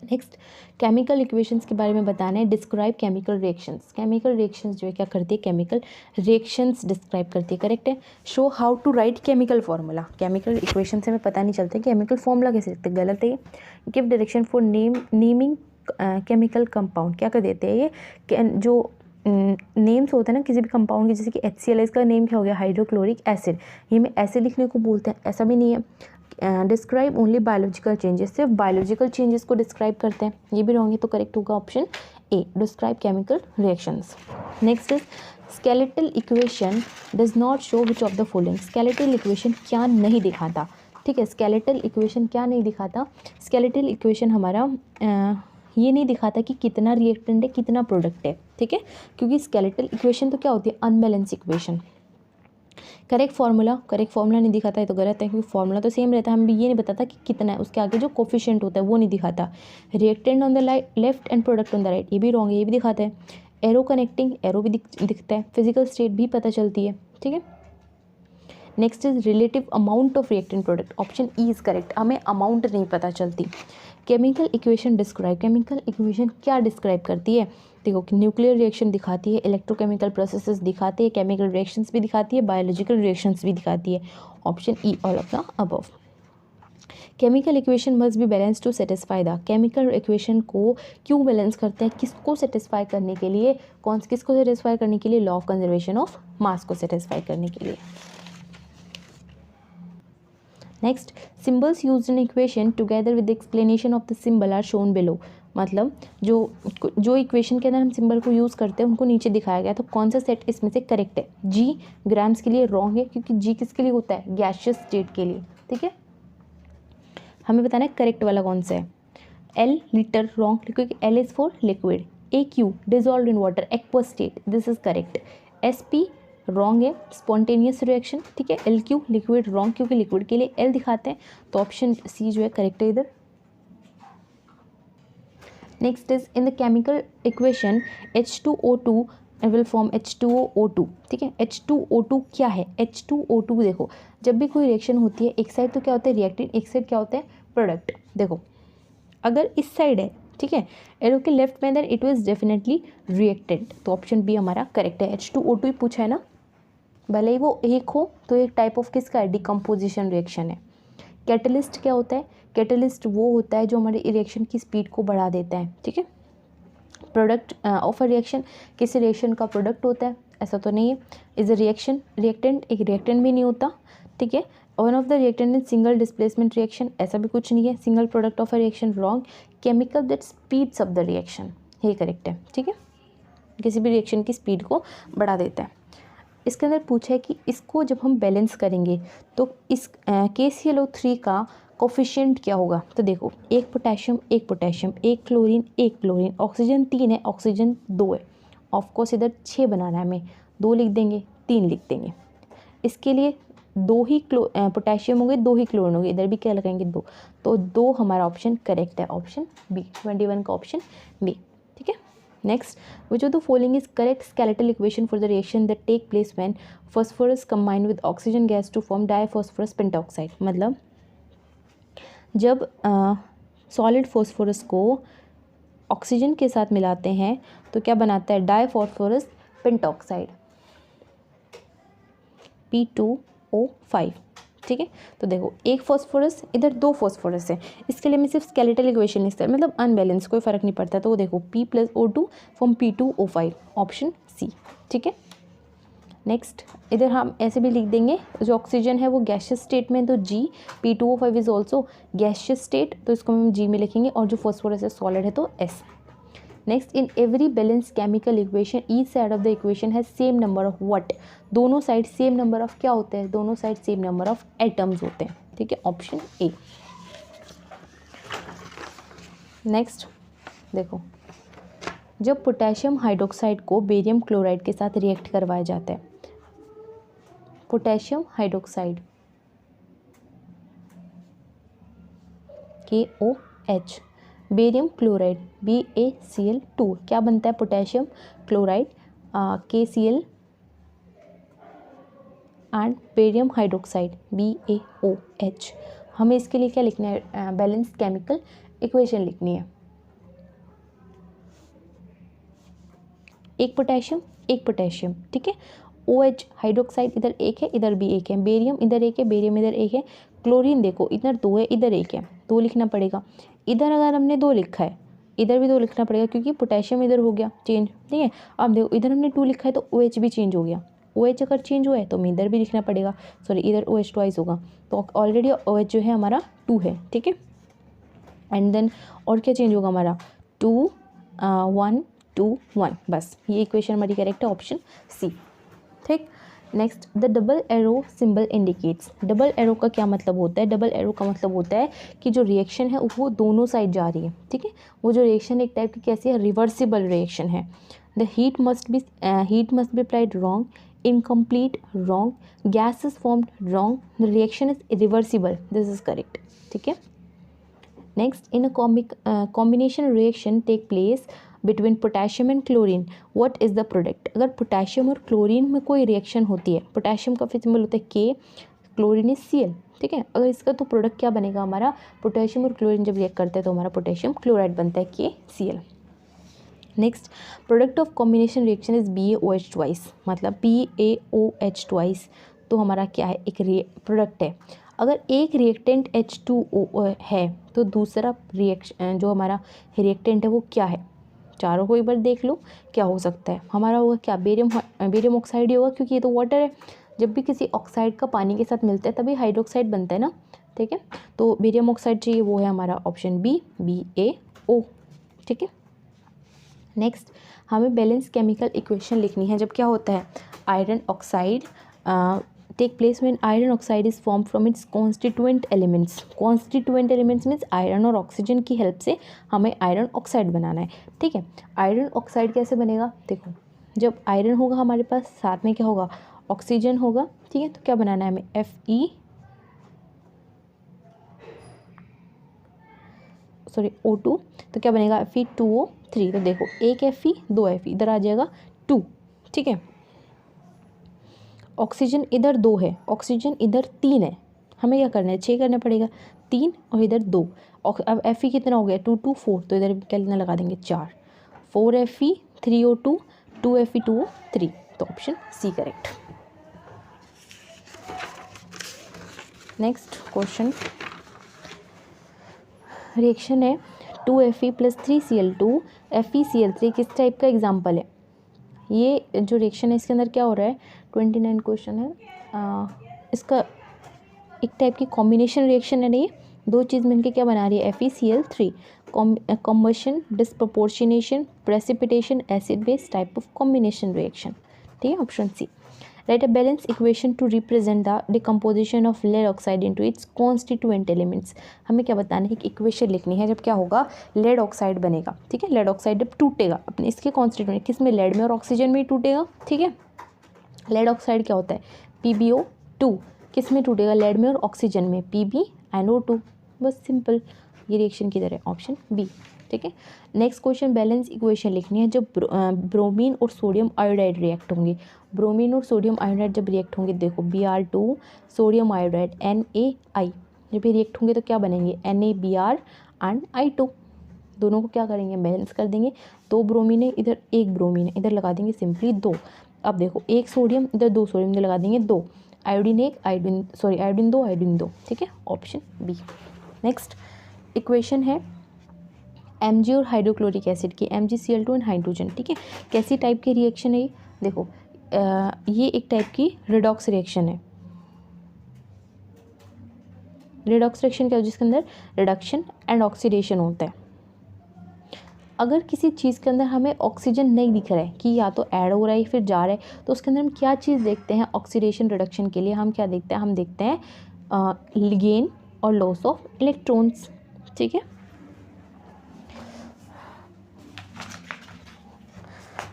next chemical equations के बारे में बताना है। Describe chemical reactions, chemical reactions जो है क्या करती है, केमिकल रिएक्शंस डिस्क्राइब करती है, करेक्ट है। Show how to write chemical formula, chemical equation से हमें पता नहीं चलता केमिकल फार्मूला कैसे लिखते, गलत है ये। Give direction for naming chemical compound, क्या कर देते हैं ये, जो नेम्स होते हैं ना किसी भी कंपाउंड के, जैसे कि HCl, इसका नेम क्या हो गया, हाइड्रोक्लोरिक एसिड, ये में ऐसे लिखने को बोलते हैं, ऐसा भी नहीं है। डिस्क्राइब ओनली बायोलॉजिकल चेंजेस, सिर्फ बायोलॉजिकल चेंजेस को डिस्क्राइब करते हैं, ये भी रॉन्ग है, तो करेक्ट होगा option A, describe chemical reactions. Next is skeletal equation does not show which of the following, skeletal equation क्या नहीं दिखाता। ठीक है, स्केलेटल इक्वेशन क्या नहीं दिखाता, स्केलेटल इक्वेशन हमारा ये नहीं दिखाता कि कितना रिएक्टेंट है कितना प्रोडक्ट है। ठीक है, क्योंकि स्केलेटल इक्वेशन तो क्या होती है, अनबैलेंस इक्वेशन। करेक्ट फार्मूला नहीं दिखाता है तो गलत है, क्योंकि फार्मूला तो सेम रहता है, हमें भी ये नहीं बताता कि कितना है, उसके आगे जो कोफिशिएंट होता है वो नहीं दिखाता। Reactant on the left and product on the right, ये भी रॉन्ग है, ये भी दिखाता है। एरो कनेक्टिंग, एरो भी दिखता है, फिजिकल स्टेट भी पता चलती है। ठीक है, next is relative amount of reactant product, option E is correct, हमें अमाउंट नहीं पता चलती। Chemical equation describe, chemical equation क्या डिस्क्राइब करती है, देखो कि न्यूक्लियर रिएक्शन दिखाती है, इलेक्ट्रोकेमिकल प्रोसेसेस दिखाती है, केमिकल रिएक्शंस भी दिखाती है, बायोलॉजिकल रिएक्शंस भी दिखाती है, option E all of the above. Chemical equation must be balance to satisfy the, chemical equation को क्यों बैलेंस करते हैं, किसको सेटिस्फाई करने के लिए, किसको सेटिस्फाई करने के लिए, law of conservation of mass को सेटिस्फाई करने के लिए। Next, symbols used in equation together with explanation of the symbol are shown below, मतलब जो इक्वेशन के अंदर हम सिंबल को यूज़ करते हैं उनको नीचे दिखाया गया, तो कौन सा सेट इसमें से करेक्ट है। जी ग्राम्स के लिए रॉन्ग है, क्योंकि जी किसके लिए होता है, गैसियस स्टेट के लिए। ठीक है, हमें बताना है करेक्ट वाला कौन सा है। एल लीटर रॉन्ग, क्योंकि L is for liquid. A Q dissolve in water, aqueous state, this is correct. S P wrong है, स्पॉन्टेनियस रिएक्शन। ठीक है, एल क्यू लिक्विड रॉन्ग, क्योंकि लिक्विड के लिए एल दिखाते हैं, तो ऑप्शन सी जो है करेक्ट है इधर। Next is in the chemical equation H2O2 will form H2O2। ठीक है, H2O2 क्या है, H2O2 देखो जब भी कोई रिएक्शन होती है, एक साइड तो क्या होता है रिएक्टेंट, एक साइड क्या होता है प्रोडक्ट। देखो अगर इस साइड है, ठीक है, एरो के लेफ्ट में, then it was definitely reactant, तो ऑप्शन बी हमारा करेक्ट है। H2O2 ही पूछा है ना, भले ही वो एक हो तो एक टाइप ऑफ किसका है, डिकम्पोजिशन रिएक्शन है। कैटलिस्ट क्या होता है, कैटलिस्ट वो होता है जो हमारे रिएक्शन की स्पीड को बढ़ा देता है। ठीक है, प्रोडक्ट ऑफ अ रिएक्शन, किसी रिएक्शन का प्रोडक्ट होता है, ऐसा तो नहीं है। इज अ रिएक्शन, रिएक्टेंट एक रिएक्टेंट भी नहीं होता। ठीक है, one of the reactant in single displacement reaction, ऐसा भी कुछ नहीं है। Single product of a reaction wrong. Chemical that speeds up the reaction, ये करेक्ट है। ठीक है, किसी भी रिएक्शन की स्पीड को बढ़ा देता है। इसके अंदर पूछा है कि इसको जब हम बैलेंस करेंगे तो इस KClO3 का कोफिशिएंट क्या होगा, तो देखो एक पोटेशियम, एक पोटेशियम, एक क्लोरीन, एक क्लोरीन, ऑक्सीजन 3 है, ऑक्सीजन 2 है। ऑफकोर्स इधर 6 बनाना है, हमें 2 लिख देंगे, 3 लिख देंगे। इसके लिए 2 ही पोटेशियम होंगे, 2 ही क्लोरीन होंगे, इधर भी क्या लगाएंगे 2, तो 2 हमारा ऑप्शन करेक्ट है, ऑप्शन बी, 21 का ऑप्शन बी। ठीक है, next, which of the following is correct skeletal equation for the reaction that take place when phosphorus combined with oxygen gas to form diphosphorus pentoxide, मतलब जब solid phosphorus को oxygen के साथ मिलाते हैं तो क्या बनाता है, डाइफॉस्फोरस पेंटॉक्साइड, P2O5। ठीक है, तो देखो एक फॉस्फोरस, इधर 2 फॉस्फोरस है, इसके लिए मैं सिर्फ स्केलेटल इक्वेशन लिखता है, मतलब अनबैलेंस, कोई फ़र्क नहीं पड़ता। तो वो देखो P+O2 from P2O5, option C. ठीक है, नेक्स्ट इधर हम ऐसे भी लिख देंगे, जो ऑक्सीजन है वो गैसियस स्टेट में, तो G, P2O5 is also gaseous state, तो इसको हम G में लिखेंगे, और जो फॉस्फोरस है सॉलिड है तो S। Next, in every balance chemical equation each side of the equation has same number of what, दोनों साइड सेम नंबर ऑफ क्या होते हैं, दोनों side same number of atoms होते हैं। ठीक है, ऑप्शन ए। नेक्स्ट, देखो, जब पोटेशियम हाइड्रोक्साइड को बेरियम क्लोराइड के साथ रिएक्ट करवाया जाता है, potassium hydroxide KOH, barium chloride BaCl2, क्या बनता है potassium chloride KCl and barium hydroxide BaOH। हमें इसके लिए क्या लिखना है, बैलेंस केमिकल इक्वेशन लिखनी है। एक पोटेशियम, ठीक है। OH हाइड्रोक्साइड इधर एक है, इधर भी एक है, बेरियम इधर एक है, बेरियम इधर एक है, क्लोरीन देखो इधर 2 है, इधर एक है, 2 लिखना पड़ेगा। इधर अगर हमने 2 लिखा है, इधर भी 2 लिखना पड़ेगा क्योंकि पोटेशियम इधर हो गया चेंज, ठीक है। अब देखो इधर हमने 2 लिखा है तो OH भी चेंज हो गया, OH अगर चेंज हुआ है तो हमें इधर भी लिखना पड़ेगा, सॉरी इधर OH ट्वाइस होगा, तो ऑलरेडी OH जो है हमारा 2 है, ठीक है। एंड देन और क्या चेंज होगा हमारा 2 1 2 1, बस ये इक्वेशन हमारी करेक्ट है, ऑप्शन सी, ठीक। Next, the double arrow symbol indicates. Double arrow का क्या मतलब होता है, डबल एरो का मतलब होता है कि जो रिएक्शन है वो दोनों साइड जा रही है, ठीक है। वो जो रिएक्शन एक टाइप की कैसी है, रिवर्सिबल रिएक्शन है। The heat must be applied wrong, incomplete wrong, gas is formed wrong, the reaction is reversible, this is correct, ठीक है। Next, in a combination reaction take place between potassium and chlorine, what is the product. अगर potassium और chlorine में कोई reaction होती है, potassium का फिर सिंबल होता है K, क्लोरीन इज Cl, ठीक है। अगर इसका तो प्रोडक्ट क्या बनेगा हमारा, पोटेशियम और क्लोरीन जब रिएक्ट करते हैं तो हमारा पोटेशियम क्लोराइड बनता है KCl। Next, product of combination reaction is BaOH twice, मतलब BaOH ट्वाइस तो हमारा क्या है, एक प्रोडक्ट है। अगर एक रिएक्टेंट H2O है तो दूसरा रिएक्शन जो हमारा रिएक्टेंट है वो क्या है, चारों को एक बार देख लो क्या हो सकता है। हमारा होगा क्या, बेरियम ऑक्साइड ही होगा क्योंकि ये तो वाटर है। जब भी किसी ऑक्साइड का पानी के साथ मिलता है तभी हाइड्रोक्साइड बनता है ना, ठीक है। तो बेरियम ऑक्साइड चाहिए, वो है हमारा ऑप्शन बी BaO, ठीक है। नेक्स्ट, हमें बैलेंस केमिकल इक्वेशन लिखनी है जब क्या होता है, iron oxide take place when iron oxide is form from its constituent elements. Constituent elements means iron और ऑक्सीजन की हेल्प से हमें आयरन ऑक्साइड बनाना है, ठीक है। आयरन ऑक्साइड कैसे बनेगा, देखो जब आयरन होगा हमारे पास, साथ में क्या होगा, ऑक्सीजन होगा, ठीक है। तो क्या बनाना है हमें, O2, तो क्या बनेगा Fe2O3, तो देखो एक Fe 2 Fe इधर आ जाएगा 2, ठीक है। ऑक्सीजन इधर 2 है, ऑक्सीजन इधर 3 है, हमें क्या करना है 6 करना पड़ेगा, 3 और इधर 2। अब Fe कितना हो गया 2 2 4, तो इधर क्या लगा देंगे 4, 4 Fe 3 O2 2 Fe 2 O3, तो option C correct. Next question, reaction है 2Fe + 3Cl2 FeCl3 किस टाइप का एग्जाम्पल है। ये जो रिएक्शन है इसके अंदर क्या हो रहा है, 29 क्वेश्चन है, इसका एक टाइप की कॉम्बिनेशन रिएक्शन है, नहीं दो चीज़ मिलकर क्या बना रही है FeCl3, combustion, disproportionation, precipitation, acid base type of combination reaction, ठीक है, option C. Write a balance equation to represent the decomposition of lead oxide into its constituent elements. हमें क्या बताना है, एक इक्वेशन लिखनी है जब क्या होगा, लेड ऑक्साइड बनेगा, ठीक है। लेड ऑक्साइड जब टूटेगा अपने इसके कॉन्स्टिट्यूएंट, किस में, लेड में और ऑक्सीजन में ही टूटेगा, ठीक है। लेड ऑक्साइड क्या होता है PbO2, किस में टूटेगा, लेड में और ऑक्सीजन में, PbNO2, बस सिंपल, ये रिएक्शन किधर है, ऑप्शन बी, ठीक है। नेक्स्ट क्वेश्चन, बैलेंस इक्वेशन लिखनी है जब ब्रोमीन और सोडियम आयोडाइड रिएक्ट होंगे। ब्रोमीन और सोडियम आयोडाइड जब रिएक्ट होंगे, देखो Br2 सोडियम आयोडाइड NaI, जब ये रिएक्ट होंगे तो क्या बनेंगे NaBr एंड I2, दोनों को क्या करेंगे, बैलेंस कर देंगे। 2 ब्रोमीन है इधर, 1 ब्रोमीन है इधर, लगा देंगे सिंपली 2। अब देखो 1 सोडियम इधर, 2 सोडियम इधर, लगा देंगे 2, आयोडीन 1 आयोडीन 2 ठीक है, ऑप्शन बी। नेक्स्ट इक्वेशन है Mg और हाइड्रोक्लोरिक एसिड की, MgCl2 एंड हाइड्रोजन, ठीक है। कैसी टाइप की रिएक्शन है ये, देखो ये एक टाइप की रिडॉक्स रिएक्शन है। रिडॉक्स रिएक्शन क्या है, जिसके अंदर रिडक्शन एंड ऑक्सीडेशन होता है। अगर किसी चीज़ के अंदर हमें ऑक्सीजन नहीं दिख रहा है कि या तो ऐड हो रहा है फिर जा रहा है, तो उसके अंदर हम क्या चीज़ देखते हैं, ऑक्सीडेशन रिडक्शन के लिए हम क्या देखते हैं, हम देखते हैं गेन और लॉस ऑफ इलेक्ट्रॉन्स, ठीक है।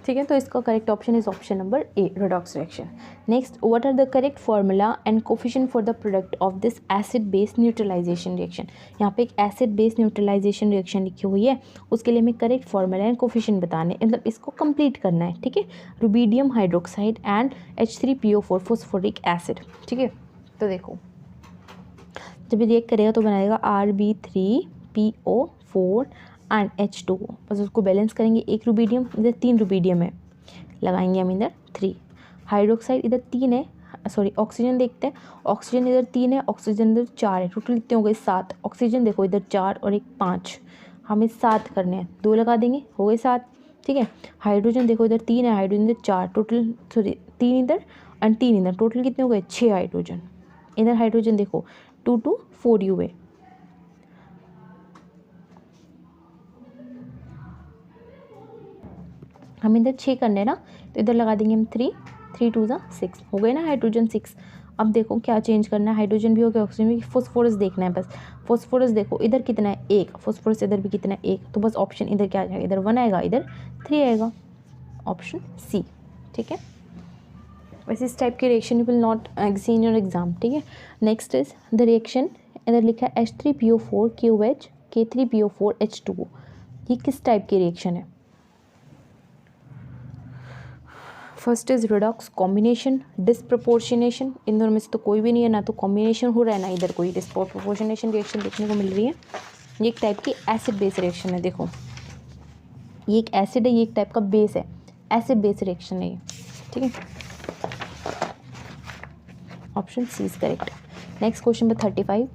ठीक है, तो इसका correct option is option number A, redox reaction. Next, what are the correct formula and coefficient for the product of this acid base neutralization reaction. यहाँ पे एक एसिड बेस न्यूट्रलाइजेशन रिएक्शन लिखी हुई है, उसके लिए हमें करेक्ट फार्मूला एंड कोफिशिएंट बताने, मतलब इसको कंप्लीट करना है। ठीक है, rubidium hydroxide and H3PO4 phosphoric acid. ठीक है, तो देखो जब ये रिएक्ट करेगा तो बनाएगा Rb3PO4 एंड H2O, बस उसको बैलेंस करेंगे। एक रुबीडियम, इधर 3 रुबीडियम है, लगाएंगे हम इधर 3। हाइड्रोक्साइड इधर 3 है, सॉरी ऑक्सीजन देखते हैं, ऑक्सीजन इधर 3 है, ऑक्सीजन इधर 4 है, टोटल कितने हो गए 7। ऑक्सीजन देखो इधर 4 और एक 5, हमें 7 करने हैं, 2 लगा देंगे, हो गए 7। ठीक है, हाइड्रोजन देखो इधर 3 है, हाइड्रोजन इधर 4, टोटल सॉरी 3 इधर एंड 3 इधर, टोटल कितने हो गए 6 हाइड्रोजन। इधर हाइड्रोजन देखो 2 2 4 यू है, हम इधर 6 करने हैं ना, तो इधर लगा देंगे हम 3, 3 2 6, हो गए ना हाइड्रोजन 6। अब देखो क्या चेंज करना है, हाइड्रोजन भी हो गया, ऑक्सीजन भी, फोस्फोरस देखना है बस। फोस्फोरस देखो इधर कितना है 1, फोस्फोरस इधर भी कितना है 1, तो बस ऑप्शन इधर क्या आ जाएगा, इधर 1 आएगा, इधर 3 आएगा, ऑप्शन सी। ठीक है, वैसे इस टाइप की reaction you will not see in your exam. ठीक है, नेक्स्ट इज द रिएक्शन, इधर लिखा है H3PO4 QH K3PO4 H2O, ये किस टाइप की रिएक्शन है। First is redox combination, disproportionation, इन दोनों में से तो कोई भी नहीं है, ना तो कॉम्बिनेशन हो रहा है ना इधर कोई डिसप्रपोर्शनेशन रिएक्शन देखने को मिल रही है। ये एक टाइप की एसिड बेस रिएक्शन है, देखो ये एक एसिड है, ये एक टाइप का बेस है, एसिड बेस रिएक्शन है ये। ठीक है, option C is correct. Next question number 35,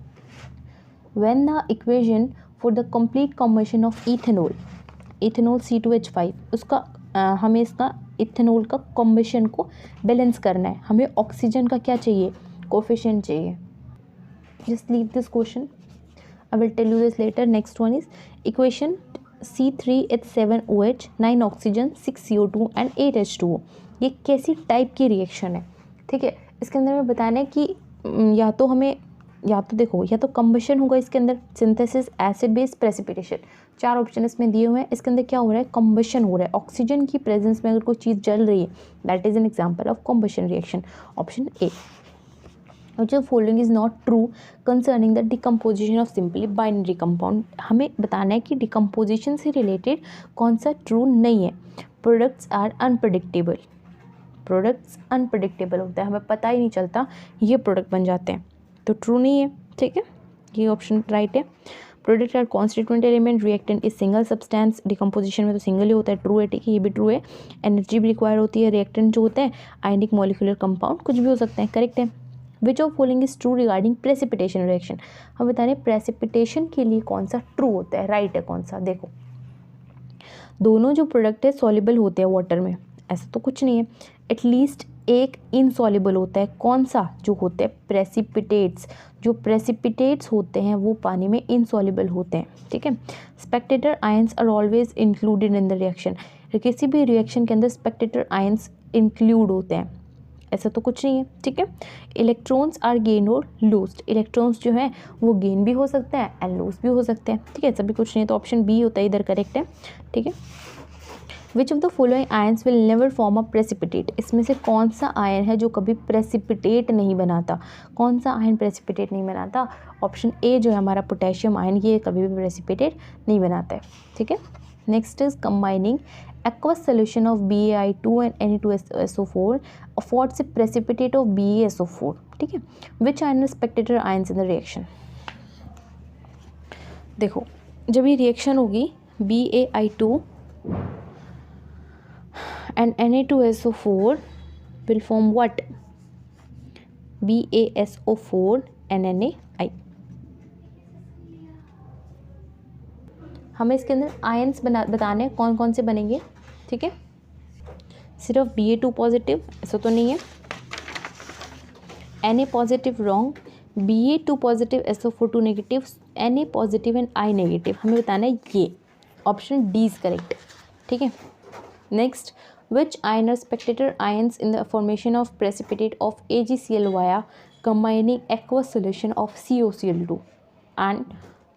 when the equation for the complete combination of ethanol C2H5, उसका हमें इसका इथेनॉल का कॉम्बिनेशन को बैलेंस करना है, हमें ऑक्सीजन का क्या चाहिए, कोफिशिएंट चाहिए। Just leave this question, I will tell you this later. Next one is equation C3H7OH 9 oxygen 6 CO2 and 8 H2O, ये कैसी टाइप की रिएक्शन है। ठीक है, इसके अंदर में बताना है कि या तो हमें, या तो देखो या तो कंबशन होगा इसके अंदर, synthesis, acid base, precipitation, 4 option इसमें दिए हुए हैं। इसके अंदर क्या हो रहा है, कंबशन हो रहा है, ऑक्सीजन की प्रेजेंस में अगर कोई चीज़ जल रही है, that is an example of combustion reaction, option A. which of following is not true concerning the decomposition of simply binary compound, हमें बताना है कि डिकम्पोजिशन से रिलेटेड कौन सा ट्रू नहीं है। Products are unpredictable, products unpredictable होता है, हमें पता ही नहीं चलता ये प्रोडक्ट बन जाते हैं, तो ट्रू नहीं है। ठीक है, ये ऑप्शन राइट है। Product are constituent element, reactant is single substance, decomposition में तो सिंगल ही होता है, ट्रू है। ठीक है, ये भी ट्रू है। एनर्जी भी रिक्वायर होती है, रिएक्टेंट जो होते हैं आयनिक मॉलिक्यूलर कंपाउंड कुछ भी हो सकते हैं, करेक्ट है। Which of following is true regarding precipitation reaction, हम बता रहे हैं प्रेसिपिटेशन के लिए कौन सा ट्रू होता है, राइट है कौन सा। देखो दोनों जो प्रोडक्ट है सॉल्युबल होते हैं वाटर में, ऐसा तो कुछ नहीं है, एटलीस्ट एक इनसॉल्युबल होता है, कौन सा, जो होते हैं प्रेसिपिटेट्स, जो प्रेसिपिटेट्स होते हैं वो पानी में इनसॉल्युबल होते हैं। ठीक है, spectator ions are always included in the reaction, किसी भी रिएक्शन के अंदर स्पेक्टेटर आयंस इंक्लूड होते हैं, ऐसा तो कुछ नहीं है। ठीक है, इलेक्ट्रॉन्स आर गेन और लूज्ड, इलेक्ट्रॉन्स जो हैं वो गेन भी हो सकते हैं एंड लूज भी हो सकते हैं। ठीक है, ऐसा भी कुछ नहीं है, तो ऑप्शन बी होता है इधर करेक्ट है। ठीक है, which of the following ions will never form a precipitate, इसमें से कौन सा आयन है जो कभी प्रेसिपिटेट नहीं बनाता, कौन सा आयन प्रेसिपिटेट नहीं बनाता, ऑप्शन ए जो है हमारा पोटेशियम आयन, ये कभी भी प्रेसिपिटेट नहीं बनाता है। ठीक है, next is combining aqueous solution of BaI2 and Na2SO4 affords a precipitate of BaSO4. ठीक है, which ion is spectator ions in the reaction, देखो जब ये रिएक्शन होगी BaI2 and Na2SO4 will form what, BaSO4 and NaI। हमें इसके अंदर ions बताने हैं कौन कौन से बनेंगे। ठीक है, सिर्फ Ba2 पॉजिटिव ऐसा तो नहीं है, Na positive wrong, Ba2 positive SO4 negative, Na positive and I negative, हमें बताना है ये, ऑप्शन डी इज करेक्ट। ठीक है, next, which ion are spectator ions in the formation of precipitate of AgCl via combining aqueous solution of COCl2 and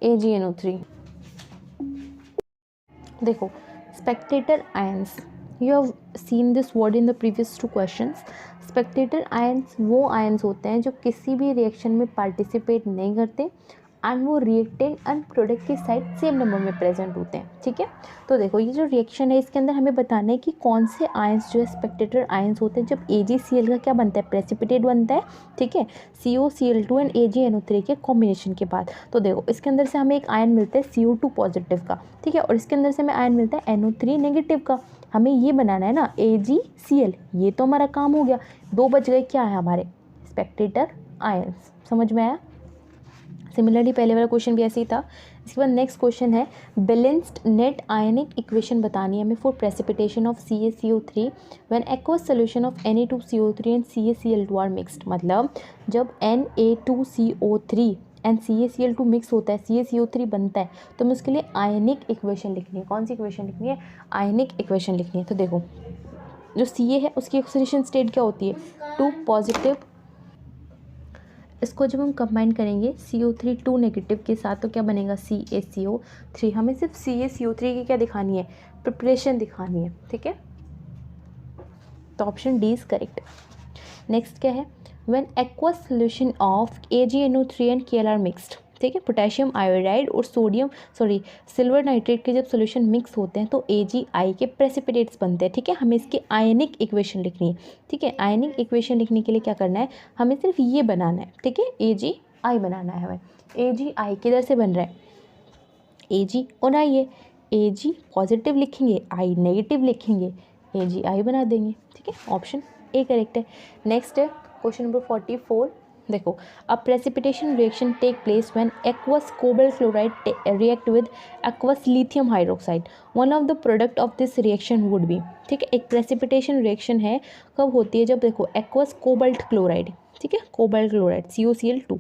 AgNO3। देखो spectator ions you have seen this word in the previous 2 questions. Spectator ions वो ions होते हैं जो किसी भी reaction में participate नहीं करते एंड वो रिएक्टेंट एंड प्रोडक्ट की साइड सेम नंबर में प्रेजेंट होते हैं। ठीक है, तो देखो ये जो रिएक्शन है इसके अंदर हमें बताना है कि कौन से आयंस जो है स्पेक्टेटर आयंस होते हैं जब AgCl का क्या बनता है, प्रेसिपिटेट बनता है। ठीक है, COCl2 एंड AgNO3 के कॉम्बिनेशन के बाद। तो देखो इसके अंदर से हमें एक आयन मिलता है CO2 पॉजिटिव का। ठीक है, और इसके अंदर से हमें आयन मिलता है NO3 नेगेटिव का। हमें ये बनाना है ना AgCl, ये तो हमारा काम हो गया। 2 बच गए क्या है हमारे, स्पेक्टेटर आयंस। समझ में आया। सिमिलरली पहले वाला क्वेश्चन भी ऐसे ही था। इसके बाद नेक्स्ट क्वेश्चन है बैलेंस्ड नेट आयनिक इक्वेशन बतानी है हमें for precipitation of CaCO3 when aqueous solution of Na2CO3 and CaCl2 are mixed. मतलब जब Na2CO3 एंड CaCl2 मिक्स होता है, CaCO3 बनता है, तो हमें उसके लिए आयनिक इक्वेशन लिखनी है। कौन सी इक्वेशन लिखनी है, आयनिक इक्वेशन लिखनी है। तो देखो जो Ca है उसकी ऑक्सीडेशन स्टेट क्या होती है, 2 पॉजिटिव। इसको जब हम कंबाइन करेंगे CO3 2 नेगेटिव के साथ तो क्या बनेगा, CaCO3। हमें सिर्फ CaCO3 की क्या दिखानी है, प्रिपरेशन दिखानी है। ठीक है, तो option D is correct. Next क्या है, when aqueous solution of AgNO3 and Kl are mixed. ठीक है, पोटेशियम आयोडाइड और सिल्वर नाइट्रेट के जब सोल्यूशन मिक्स होते हैं तो AgI के प्रेसिपिटेट्स बनते हैं। ठीक है, हमें इसकी आयनिक इक्वेशन लिखनी है। ठीक है, आयनिक इक्वेशन लिखने के लिए क्या करना है, हमें सिर्फ ये बनाना है। ठीक है, AgI बनाना है हमें। AgI किधर से बन रहा है, Ag और I है। Ag पॉजिटिव लिखेंगे, I नेगेटिव लिखेंगे, AgI बना देंगे। ठीक है, ऑप्शन ए करेक्ट है। नेक्स्ट है क्वेश्चन नंबर 44। देखो, a precipitation reaction take place when aqueous cobalt chloride react with aqueous lithium hydroxide. One of the product of this reaction would be. ठीक है, एक प्रेसिपिटेशन रिएक्शन है कब होती है, जब देखो एक्वस कोबाल्ट क्लोराइड, ठीक है, कोबाल्ट क्लोराइड COCl2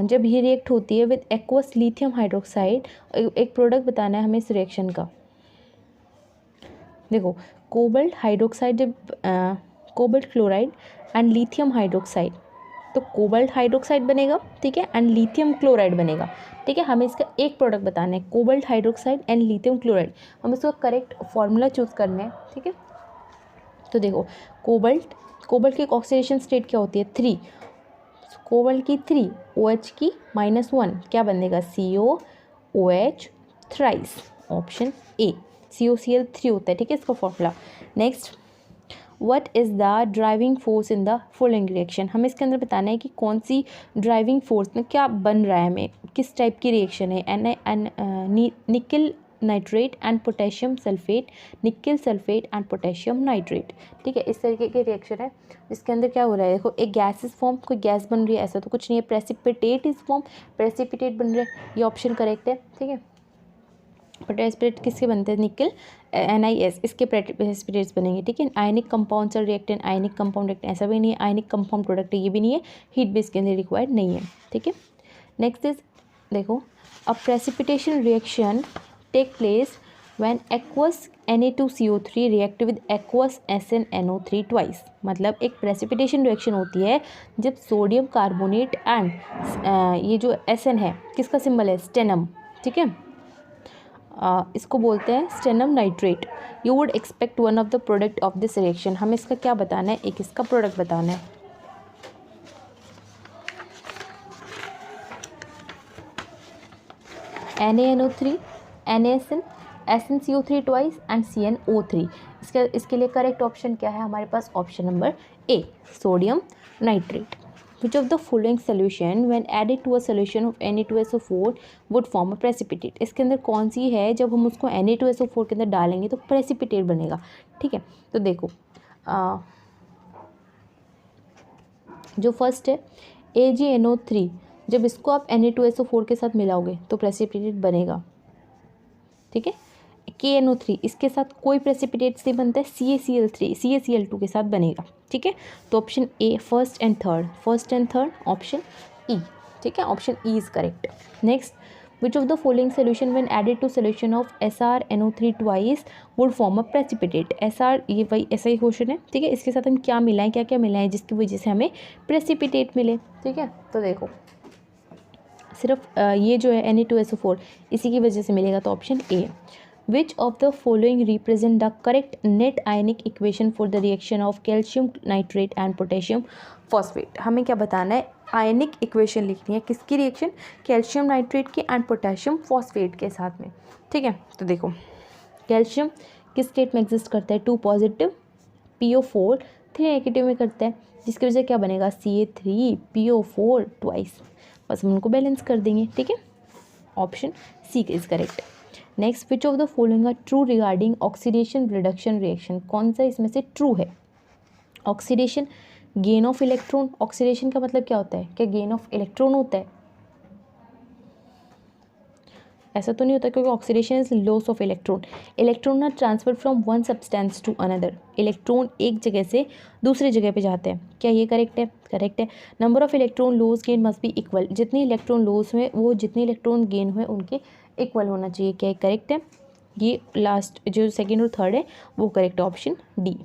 जब ये रिएक्ट होती है विद एक्वस लिथियम हाइड्रोक्साइड। एक प्रोडक्ट बताना है हमें इस रिएक्शन का। देखो कोबाल्ट हाइड्रोक्साइड जब cobalt chloride and lithium hydroxide, तो कोबाल्ट हाइड्रोक्साइड बनेगा। ठीक है, एंड लिथियम क्लोराइड बनेगा। ठीक है, हमें इसका एक प्रोडक्ट बताना है, cobalt hydroxide and lithium chloride. हम इसका करेक्ट फॉर्मूला चूज़ करना है। ठीक है, तो देखो कोबाल्ट की ऑक्सीडेशन स्टेट क्या होती है, 3। कोबाल्ट की 3, OH की -1, क्या बनेगा, COOH thrice. Option A, COCl3 होता है। ठीक है, इसका formula. Next, what is the driving force in the following reaction. हमें इसके अंदर बताना है कि कौन सी ड्राइविंग फोर्स में क्या बन रहा है, हमें किस टाइप की रिएक्शन है। निकल नाइट्रेट एंड पोटेशियम सल्फेट, निकल सल्फेट एंड पोटेशियम नाइट्रेट। ठीक है, इस तरीके की रिएक्शन है इसके अंदर क्या हो रहा है। देखो एक गैस इस फॉर्म, कोई गैस बन रही है, ऐसा तो कुछ नहीं है। प्रेसिपिटेट इस फॉर्म, प्रेसिपिटेट बन रहे हैं, ये ऑप्शन करेक्ट है। ठीक है, प्रेसिपिटेट किसके बनते हैं, निकल NiS, इसके प्रेसिपिटेट्स बनेंगे। ठीक है, आयनिक कंपाउंड से रिएक्टेंट, आयनिक कंपाउंड रिएक्टेंट ऐसा भी नहीं है, आयनिक कंपाउंड प्रोडक्ट है ये भी नहीं है, हीट बेस के अंदर रिक्वायर्ड नहीं है। ठीक है, नेक्स्ट इज देखो, a precipitation reaction take place when aqueous Na2CO3 react with aqueous SnNO3 twice. मतलब एक प्रेसिपिटेशन रिएक्शन होती है जब सोडियम कार्बोनेट एंड ये जो Sn है किसका सिंबल है, स्टेनम। ठीक है, इसको बोलते हैं stannum nitrate. You would expect one of the product of this reaction. हमें इसका क्या बताना है, एक इसका प्रोडक्ट बताना है। NaNO3, NaSN, SnCO3 twice and CnO3। इसके लिए करेक्ट ऑप्शन क्या है हमारे पास, option number A, sodium nitrate. Which of the following solution when added to a solution of Na2SO4 would form a precipitate। इसके अंदर कौन सी है जब हम उसको Na2SO4 के अंदर डालेंगे तो प्रेसिपिटेट बनेगा। ठीक है, तो देखो जो फर्स्ट है AgNO3, जब इसको आप Na2SO4 के साथ मिलाओगे तो प्रेसिपिटेट बनेगा। ठीक है, KNO3 इसके साथ कोई प्रेसिपिटेट से बनता है, CaCl2 के साथ बनेगा। ठीक है, तो option A, first and third, option E. ठीक है, option E is correct. Next, which of the following solution when added to solution of SrNO3 twice would form a precipitate. SR, ये वही ऐसा ही क्वेश्चन है। ठीक है, इसके साथ हम क्या मिलाएं, क्या क्या मिलाएं जिसकी वजह से हमें प्रेसिपिटेट मिले। ठीक है, तो देखो सिर्फ ये जो है Na2SO4 इसी की वजह से मिलेगा, तो ऑप्शन ए है। Which of the following represent the correct net ionic equation for the reaction of calcium nitrate and potassium phosphate. हमें क्या बताना है, आयनिक इक्वेशन लिखनी है, किसकी रिएक्शन, कैल्शियम नाइट्रेट की एंड पोटेशियम फॉस्फेट के साथ में। ठीक है, तो देखो कैल्शियम किस स्टेट में एग्जिस्ट करता है, 2 पॉजिटिव PO4 3 नेगेटिव में करता है, जिसकी वजह से क्या बनेगा CA3 PO4 ट्वाइस, बस हम उनको बैलेंस कर देंगे। ठीक है, option C is correct. Next, which of the following are true regarding oxidation reduction reaction, कौन सा इसमें से ट्रू है। Oxidation gain of electron, oxidation का मतलब क्या होता है, क्या गेन ऑफ इलेक्ट्रॉन होता है, ऐसा तो नहीं होता, क्योंकि oxidation is loss of electron. Electron are transfer from one substance to another, electron एक जगह से दूसरी जगह पे जाते हैं, क्या ये करेक्ट है, करेक्ट है। Number of electron loss gain must be equal, जितने इलेक्ट्रॉन लॉस हुए वो जितने इलेक्ट्रॉन गेन हुए उनके इक्वल होना चाहिए, क्या करेक्ट है। ये लास्ट जो सेकेंड और थर्ड है वो करेक्ट है, option D.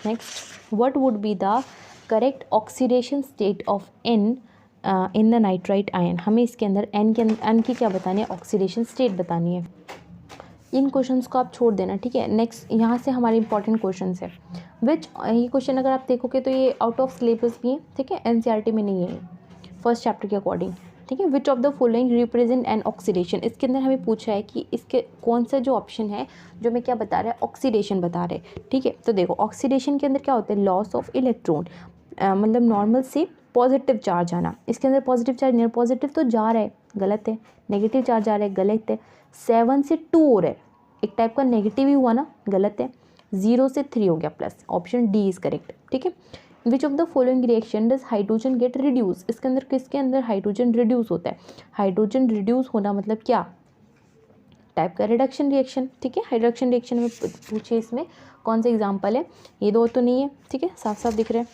Next, what would be the correct oxidation state of N in the nitrite ion, हमें इसके अंदर N की क्या बतानी है, ऑक्सीडेशन स्टेट बतानी है। इन क्वेश्चंस को आप छोड़ देना, ठीक है। नेक्स्ट यहाँ से हमारे इंपॉर्टेंट क्वेश्चंस है, विच ये क्वेश्चन अगर आप देखोगे तो ये आउट ऑफ सिलेबस भी है, ठीक है, NCERT में नहीं है, फर्स्ट चैप्टर के अकॉर्डिंग। ठीक है, which of the following represent an oxidation, इसके अंदर हमें पूछा है कि इसके कौन सा जो ऑप्शन है जो मैं क्या बता रहा है, ऑक्सीडेशन बता रहे हैं। ठीक है, तो देखो ऑक्सीडेशन के अंदर क्या होता है, लॉस ऑफ इलेक्ट्रॉन, मतलब नॉर्मल से पॉजिटिव चार्ज आना, इसके अंदर पॉजिटिव चार्ज नहीं, पॉजिटिव तो जा रहा है, गलत है, नेगेटिव चार्ज आ रहा है, गलत है, 7 से 2 हो रहा है, एक टाइप का नेगेटिव ही हुआ ना, गलत है, 0 से 3 हो गया plus, option D is correct. ठीक है, which of the following reaction does hydrogen get reduce, इसके अंदर किसके अंदर हाइड्रोजन रिड्यूस होता है, हाइड्रोजन रिड्यूस होना मतलब क्या, टाइप का रिडक्शन रिएक्शन। ठीक है, रिडक्शन रिएक्शन में पूछे इसमें कौन सा एग्जाम्पल है, ये दो तो नहीं है, ठीक है, साफ साफ दिख रहे हैं।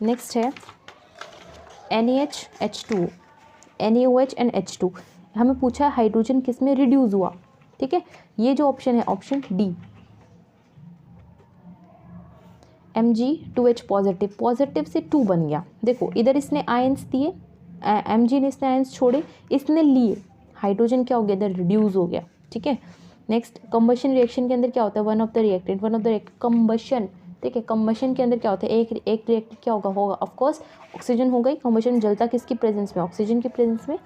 नेक्स्ट है NaHH2, NaOH एंड H2, हमें पूछा है हाइड्रोजन किस में रिड्यूस हुआ। ठीक है, ये जो ऑप्शन है option D, Mg2H positive, positive से 2 बन गया, देखो इधर इसने आयंस दिए, Mg ने इसने आयंस छोड़े, इसने लिए, हाइड्रोजन क्या हो गया, इधर रिड्यूस हो गया। ठीक है, नेक्स्ट कंबशन रिएक्शन के अंदर क्या होता है, one of the reactant combustion. ठीक है, कंबशन के अंदर क्या होता है, एक रिएक्टेंट क्या होगा ऑफ कोर्स ऑक्सीजन हो गई, कंबशन जलता किसकी प्रेजेंस में, ऑक्सीजन की प्रेजेंस में।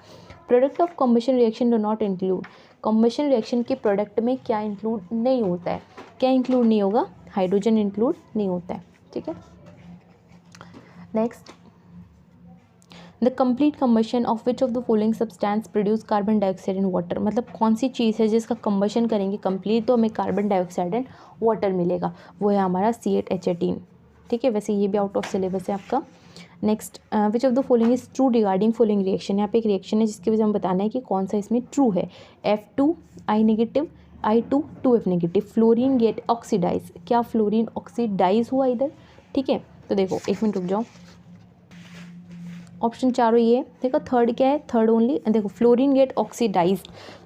Product of combustion reaction do not include, combustion reaction के प्रोडक्ट में क्या इंक्लूड नहीं होता है, क्या इंक्लूड नहीं होगा, हाइड्रोजन इंक्लूड नहीं होता है। ठीक है, next, the complete combustion of which of the following substance produce carbon dioxide and water, मतलब कौन सी चीज़ है जिसका कंबशन करेंगे कंप्लीट तो हमें कार्बन डाइऑक्साइड एंड वाटर मिलेगा, वो है हमारा C8H18। ठीक है, वैसे ये भी आउट ऑफ सिलेबस है आपका। Next, which of the following is true regarding following reaction, यहाँ पे एक रिएक्शन है जिसकी वजह हम बताना है कि कौन सा इसमें ट्रू है। F2I negative I2 2F negative, fluorine get oxidize, क्या फ्लोरीन ऑक्सीडाइज हुआ इधर। ठीक है, तो देखो एक मिनट रुक जाओ, ऑप्शन चारों ये है, देखो थर्ड क्या है, थर्ड ओनली, देखो फ्लोरीन गेट ऑक्सीडाइज,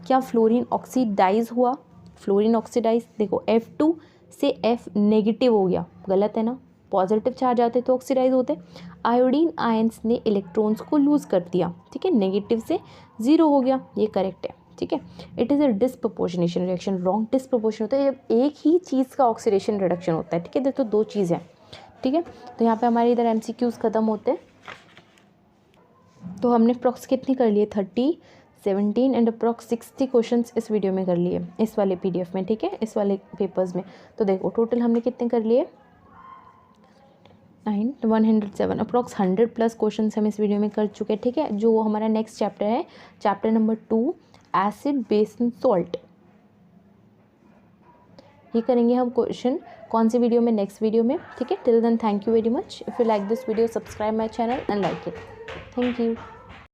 क्या फ्लोरीन ऑक्सीडाइज हुआ, फ्लोरीन ऑक्सीडाइज, देखो F2 से F नेगेटिव हो गया, गलत है ना, पॉजिटिव चार्ज आते तो ऑक्सीडाइज होते। आयोडीन आयंस ने इलेक्ट्रॉन्स को लूज कर दिया, ठीक है, नेगेटिव से 0 हो गया, ये करेक्ट है। ठीक है, it is a disproportionation reaction, wrong, disproportion होता है जब एक ही चीज़ का ऑक्सीडेशन रिडक्शन होता है। ठीक है, तो दो चीज़ें, ठीक है, तो यहाँ पे हमारे इधर MCQs ख़त्म होते हैं। तो हमने अप्रॉक्स कितनी कर लिए, 30, 17 एंड अप्रॉक्स 60 क्वेश्चंस इस वीडियो में कर लिए, इस वाले PDF में। ठीक है, इस वाले पेपर्स में। तो देखो टोटल हमने कितने कर लिए, 107, अप्रॉक्स 100 प्लस क्वेश्चन हम इस वीडियो में कर चुके हैं। ठीक है, जो हमारा नेक्स्ट चैप्टर है, chapter number 2 acid base and salt, ये करेंगे हम क्वेश्चन कौन सी वीडियो में, नेक्स्ट वीडियो में। ठीक है, till then thank you very much. If you like this video subscribe my channel and like it. Thank you.